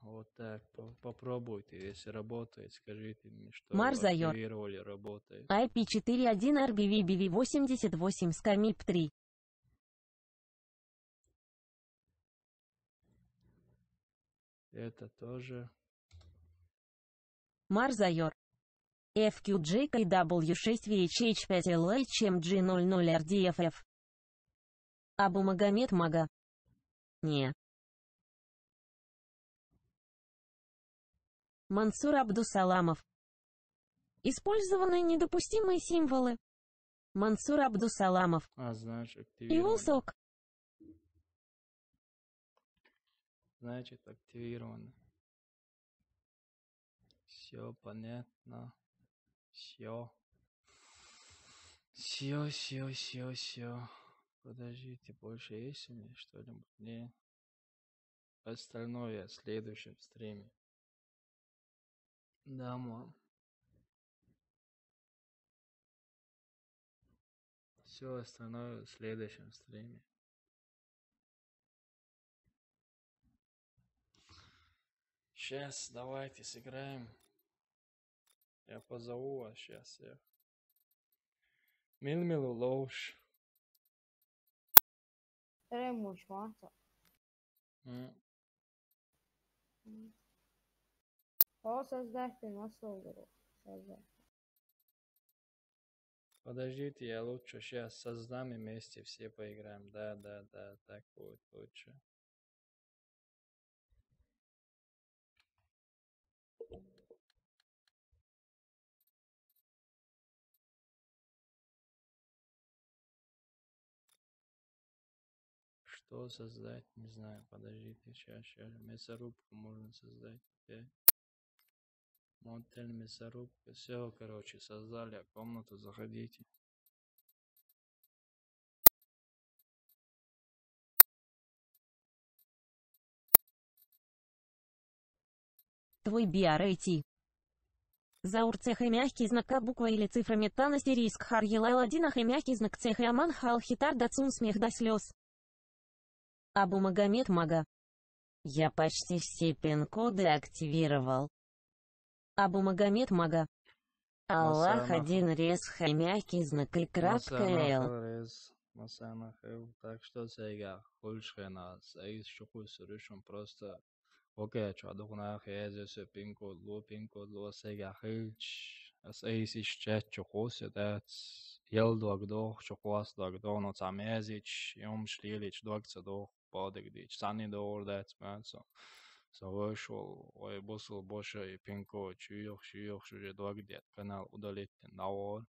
вот так. Попробуйте. Если работает, скажите мне, что Марзайор. активировали, работает. IP41 RBV BV88 Скамип 3. Это тоже. Марзайор. FQJKW6VHH5LHMG00RDFF. Абу Магомед Мага. Не. Мансур Абдусаламов. Использованы недопустимые символы. Мансур Абдусаламов. Значит, активировано. Ивулсок. Значит, активировано. Все понятно. Все. Все. Подождите, больше есть у меня что-нибудь? Не. Остальное в следующем стриме. Да, мам. Все остальное в следующем стриме. Сейчас давайте сыграем. Я позову вас сейчас всех. Милмилу ложь. Ремуш, мата. O создайте nasıl olur? Подождите, я лучше сейчас создам и вместе все поиграем. Да, так будет лучше. Что создать? Не знаю. Подождите, сейчас. Мясорубку можно создать. Мотель, мясорубка. Все, короче, создали комнату. Заходите. Твой BRAT. Заур цеха и мягкий знак буква или цифра метана сирийск хар елайл одинах и мягкий знак цеха аман хал хитар дацун смех до слез. Абу Магомед Мага. Я почти все пин-коды активировал. Абу Магомед Мага. Аллах один рез хай мягкий знак и краткая Л. Так что сега хульшена саис шуху срушун просто окей, чадугна хезес пин-код ло сега хилч саис исчет чухосе дат ел догдох чухwas догдох но самезич юм шлилич догца дох подэгдич сани дор дат мансо Совершил, ой, босил больше пин-код, шуёх, шуже догдет, канал удалить навор,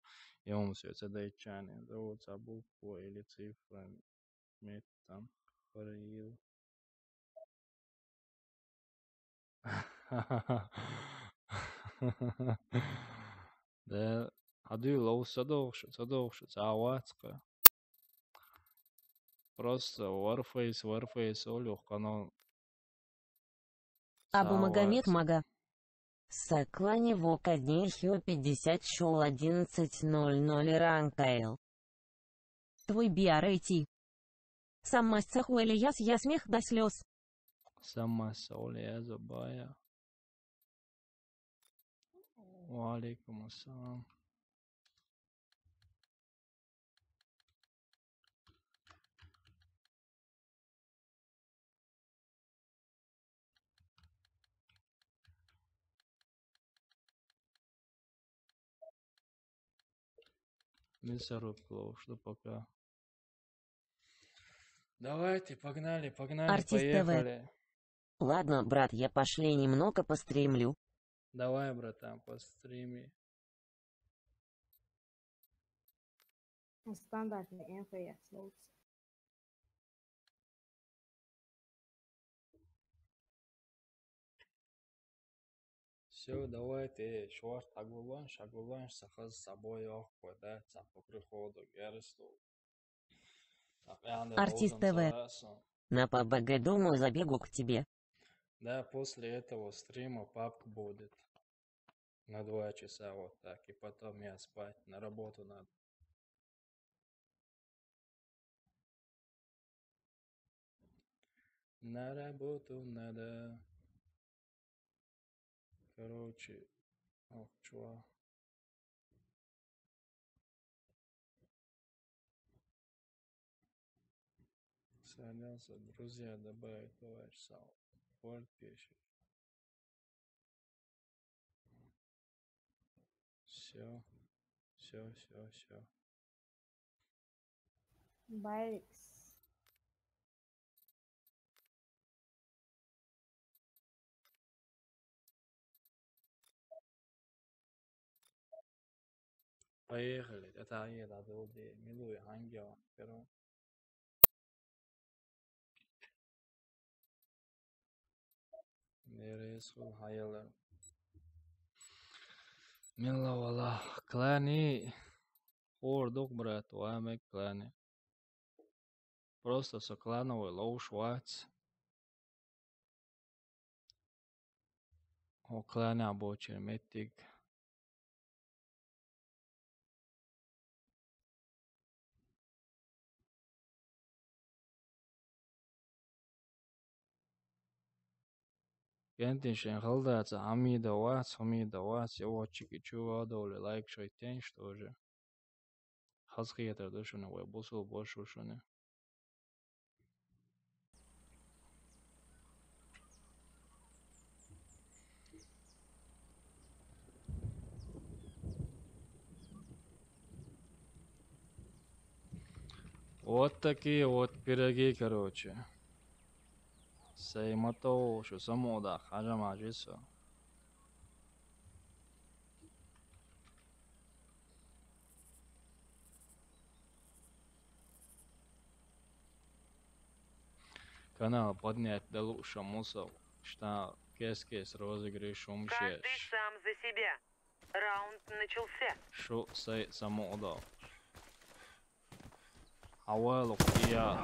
и он все это дайчане, зовутся букву или цифра, метан, хорил. Да, аду лоу садовши, цавацка. Просто Warface, олюх, канал. Абу Магомед Мага. Соклане Вока Днехио 50 Шоу 11.00 Ранкайл. Твой BRAT. Сам Сахуэли я смех до слез. Сама Сауля Забая. Валикум ассалам. Мясорубку, что пока. Давайте, погнали, Артист поехали. ТВ. Ладно, брат, я пошли немного постримлю. Давай, братан, по стриме. Стандартный МФС лучше. Все, давайте, шварт, шагуланш, сахаз с собой охвата, по приходу, герсту. Артист ТВ. На ПБГ думаю забегу к тебе. Да, после этого стрима папка будет. На 2 часа вот так. И потом я спать. На работу надо. На работу надо. Короче. Ох, чувак. Садился, друзья, добавить товарищ Сау. Форд пишет. Все. Все. Байкс. Поехали. Это Аеда Долби. Милуй, ангел. Первый. Нересул Хайелер. Миловала. Клани. Хордук, брат. Уамек клани. Просто соклановый лоу швац. О клани обочер метик. Кентин халдаться Хамида Вац, его чики чувадоли лайк шойтен, что же. Хасхиетер душуны, вой бусул больше шуны. Вот такие вот пироги, короче. Сеймато, что самода, хажама жисо. Канал поднять до лучшего мусов, что кескес розыгрыш умшеш. Каждый сам за себя. Раунд начался. Шо сей самода. Авалук я.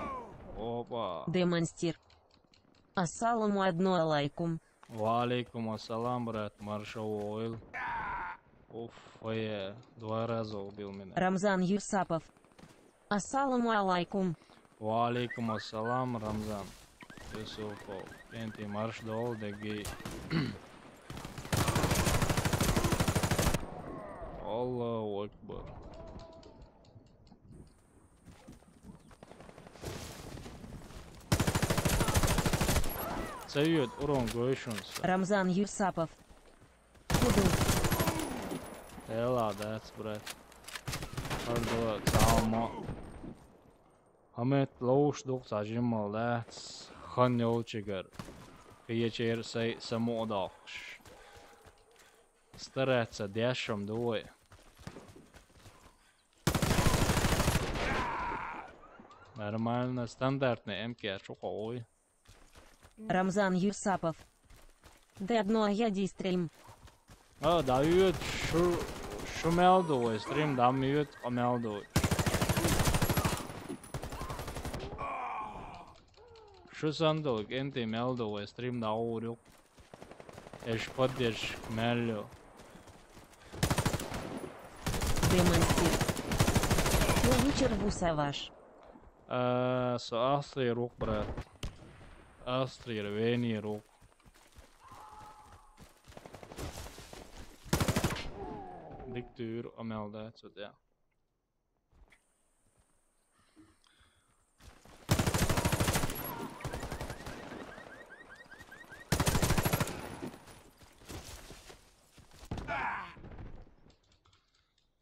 Опа. Демонстир. Ассаламу алейкум. Валейкум ассалам, брат, маршал Ойл. Уф, 2 раза убил меня. Рамзан Юсапов. Ассаламу алейкум. Валейкум ассалам, Рамзан Юсупов. Энти марш дол деги. Аллаху акбар. Совет, урон, гойшунс. Рамзан Юсапов. Худу. That's брат. Хардо, цаама. Хамет лоуш дук цажимал, that's хан йолчигар. Киечер сей самоодахш. Стараться дешем двое. Нормально, стандартный МК, шухой. Рамзан Юсапов. Дедно яди стрим. Дают шумелдовый стрим, дают омелдовый. Шусандовый, энти мелдовый стрим даурюк. Эш поддерж меллю. Демонстир. Ну вечер бусаваш. Со Австрии рук, брат. Австрии, Рвении рук. Diktuur omelde, så det.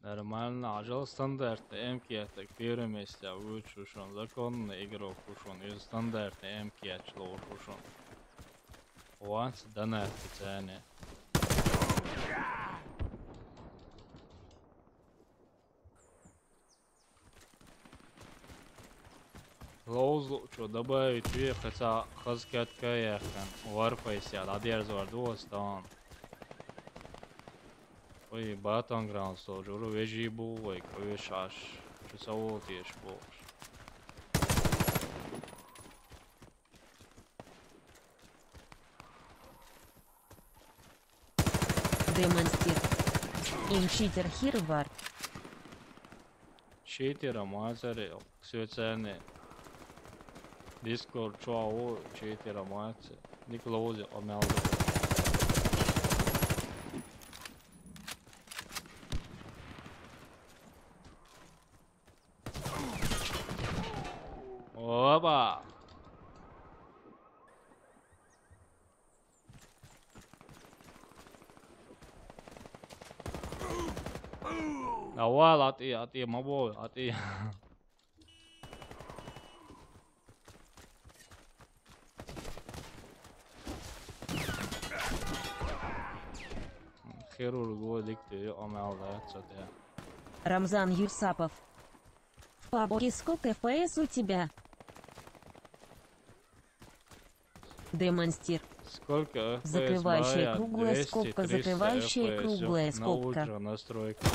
Нормально, ажал стандартный МК-так первое место вычушен, законный игрок ушен, и стандартный МК чло ушен. У вас донат специально. Лоузлу, что добавить вверх, хотя хазкатка яхан, варфайся, адерз вардуостан. Vai Battlegrounds to juru vežību vai ko viešāš. Šis savu tieši būs. Демонстир. Им читер хирвар. Cheatera māceri, sviecēni. Discord čau, cheatera māceri. Niklauzi, omelda. Opa! Awal hati mabul hati. Хирург дикты оmelda отсюда. Рамзан Юсапов. Пабоки, сколько FPS у тебя? Демонстир. Сколько FPS? Закрывающая круглая 200, скобка, 300 закрывающая FPS, круглая на скобка. ультра настройка.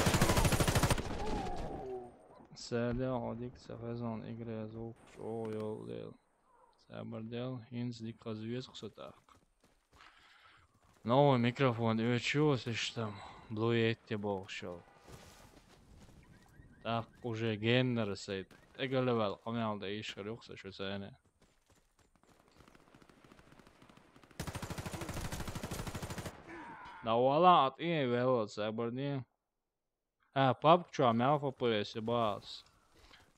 Sēdēl, dikts fezon игрē звук шоу дēļ. Sēbardēl, hins dikla zvieskusatāk. Новый микрофон, и чего слышишь там? Блуетте болшо. Так уже геннер сейт. Эгалевел, комелда ишкар юкса şu sēne. Давала от и велот сēbardēl. Папчу амелфа FPS баз.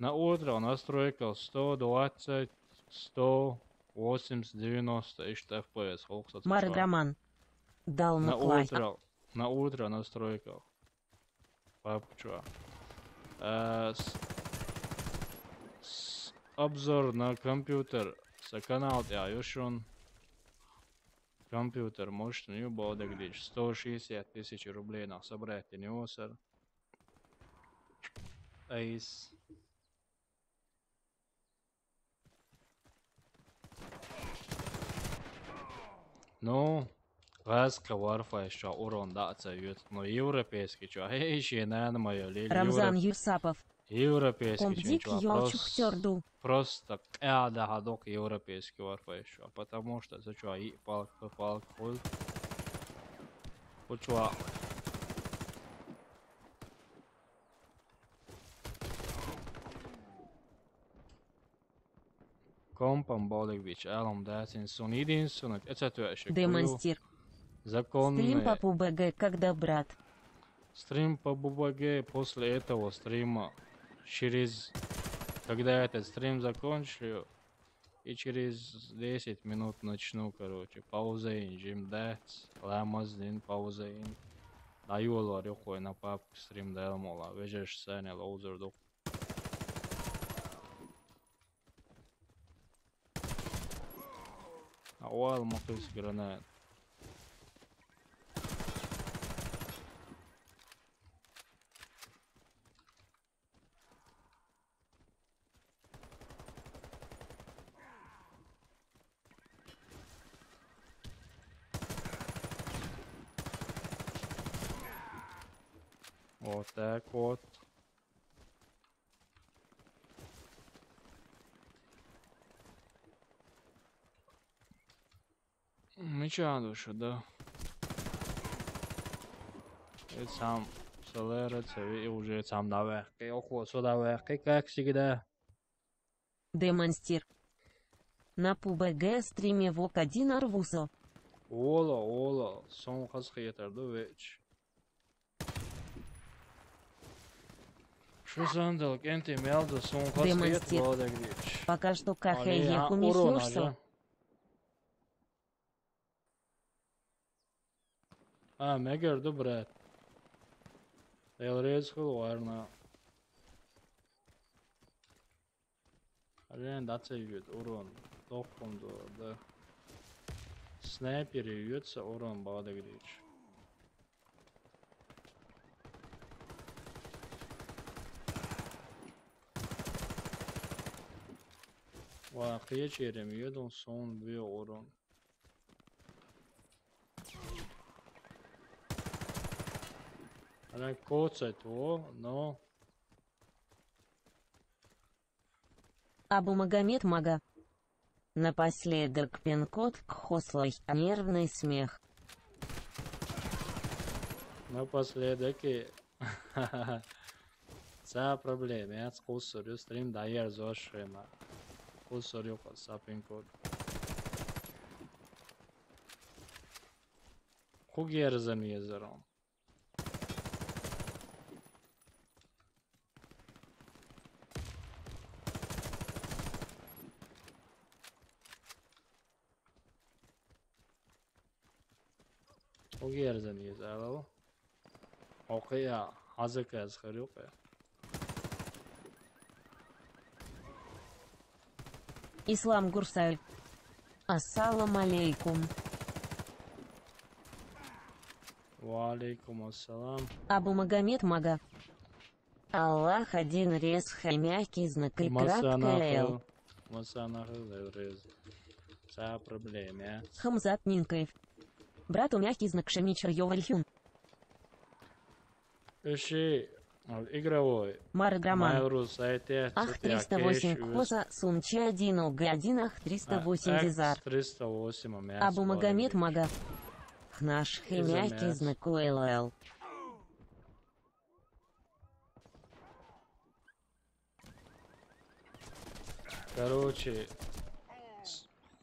На утро настройка 120, 180, 90 FPS. Марк Роман. Дал лайк. На утро настройка. Папчу. Обзор на компьютер. С канал Яюшун. Компьютер мощный, бодегдич. 160 тысяч рублей на собрать неосер. Ace. Ну, Раска Warface еще урон даться ют. Но европейский чё? Еще, наверное, моё лили. Рамзан Юсапов. Европейский Комдик чё? Просто да, ходок европейский Warface еще. Потому что за чё? И палка ходит. Вот чё? Компом Бодегвич, Элом Датинс, он единственный, это вообще Демонстир. законный. Стрим по ПУБГ, когда брат. Стрим по ПУБГ после этого стрима, когда этот стрим закончу, и через 10 минут начну, короче, паузейн, Jim Dats, Lamazdin, паузейн. На юлу арюхой на папку стрим дэлмола, вежеш сцене лоузердук. أول مقيس جرانات вот так вот. Ничего, душа, да. И сам солерится, и уже сам наверх. И охот сюда вверх, и как всегда. Демонстир. На ПУБГ стриме ВОК-1 Арвусо. Ола, сон хасхи етерду веч. Что сандал, кенти мелда, сон хасхи етерду веч. Пока что кахе еху михюшсо. Megar du brēt. Vēlreiz hulvārnā. Arvien atsevišķi urun. Tokundu, da. Sniperi jutsa urun bādegrīč. Vāqiečierim jedun son bio urun. Она коцает, но... Абу Магомед Мага. Напоследок пин-код к Хослой. Нервный смех. Напоследок и... За проблема. Я скусорю стрим дайер зошрема. Скусорю за пин-код. Хугерзам езером. Хугерзам езером. Окей, азык язхарюк. Ислам Гурсаль. Ассалам алейкум. Ва алейкум ассалам. Абу Магомед Мага. Аллах один рез, мягкий знак и краткое Л. Масанахал рез. За проблема. Хамзат Нинкаев. Брату мягкий знак Шемичер Йовальхюн. Иши игровой. Марграман. Ах, 308 Кхоза, Сунчи 1 ОГ1, ах, 308 Дизар. 308 Абу Магомед Мага. Наш мягкий знак УЛЛ. Короче,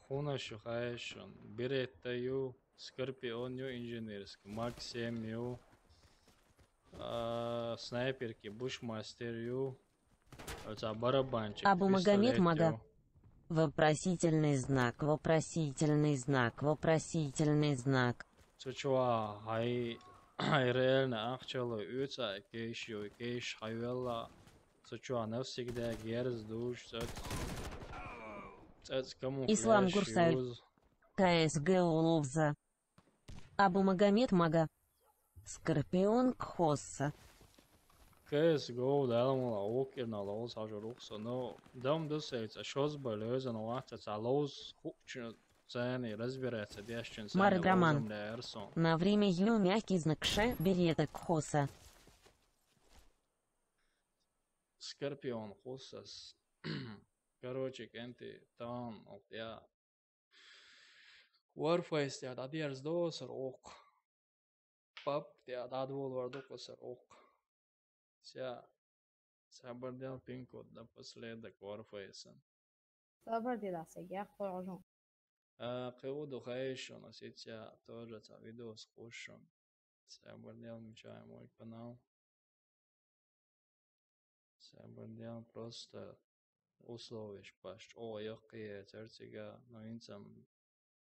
хуна шухаешон. Береттаю, Скорпионю инженерский, Максимю, снайперки, Бушмастерю, барабанчик. Абу Магомед Мага. Вопросительный знак, вопросительный знак, вопросительный знак. Чучуа, хай реально ахчало уца, кейш хайвелла. Чучуа навсегда герз душ, Ислам Гурсаль. КСГ Уловза. Абу Магомед Мага. Скорпион Кхосса. CSGO daarom ook in de loos als je ook zo nou dan dus het shows beleuzen en wacht het loos goed zijn en разбираться десять zijn Марграман. На время ю мягкий знак Ш берета Кхоса. Скорпион Кхосас. Короче, кенти там от я Warface ya da diğer dostlar ok. Pap ya da dvol var dokosar ok. Sabardel pin kod напоследок Warface. Sabardel я хожу. Кеуду хайшон, сейчас тоже видео скушам. Sabardel мечай мой канал. Sabardel просто условишь паш. О, ёхкие церцига, но инцам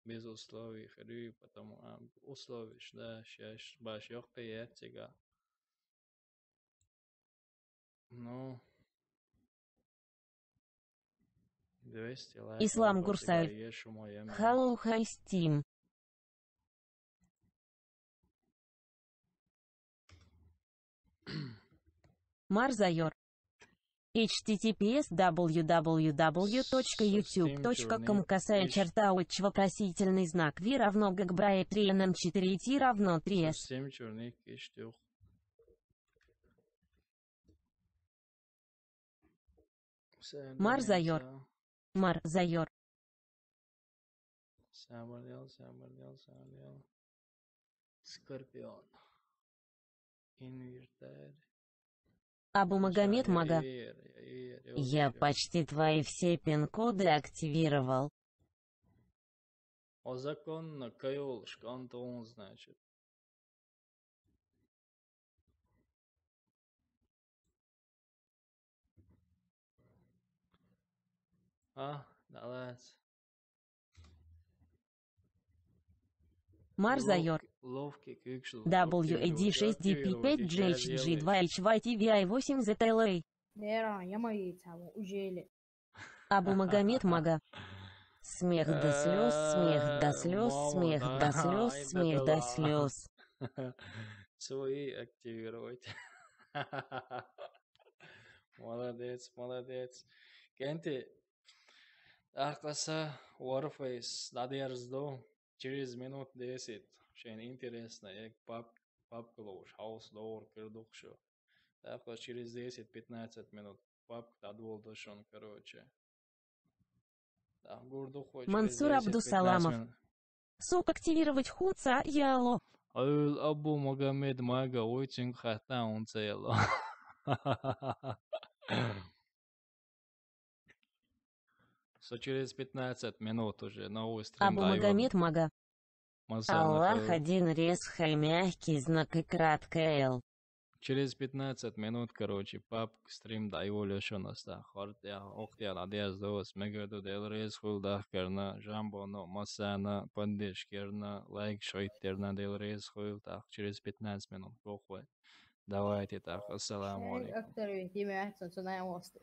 без условий хрю, потому условишь, да, сейчас баш ёхкие церцига. Ну, 200 лайков. Ислам Гурсаль. Hello, hi, Steam. Марзайор. https www.youtube.com вопросительный знак V равно гагбрае 3nm4 t равно 3s. Марзайор. Марзайор. Скорпион. Инвертарь. Абу Магомед Мага. Я почти твои все пин-коды активировал. О законно Кайол Шкантон, значит. Давай. Марзайор. WAD6DP5GHG2HYTVI8ZLA. Абу Магомед Мага. Смех до слез, смех до слез, смех до слез, смех до слез. Свои активировать. Молодец, молодец. Кенти, Ахкаса, Warface, Надежду, через минут 10. Очень интересно, як пап папка лоуш, хаус лор, кирдухшо. Так вот через 10-15 минут папка отволдушен, короче. Да, гурдуху через Мансур 10-15 Абдусаламов. минут. Суп активировать хуца, яло. Абу Магомед Мага очень хотел цело. Через 15 минут уже новый стрим Абу Магомед Мага. Аллах один резкий мягкий знак и краткое Л. Через 15 минут, короче, пап стрим даю лишь наста. Хортя, октя, надеюсь, dos, мегаду дел рез хулдах керна, жамбоно, масана, пандиш керна, лайк, шойтерна дел рез хулдах. Через 15 минут, похуй. Давайте так, ассаламу алейкум. أكتر اهتمام أحسن صناعة وسط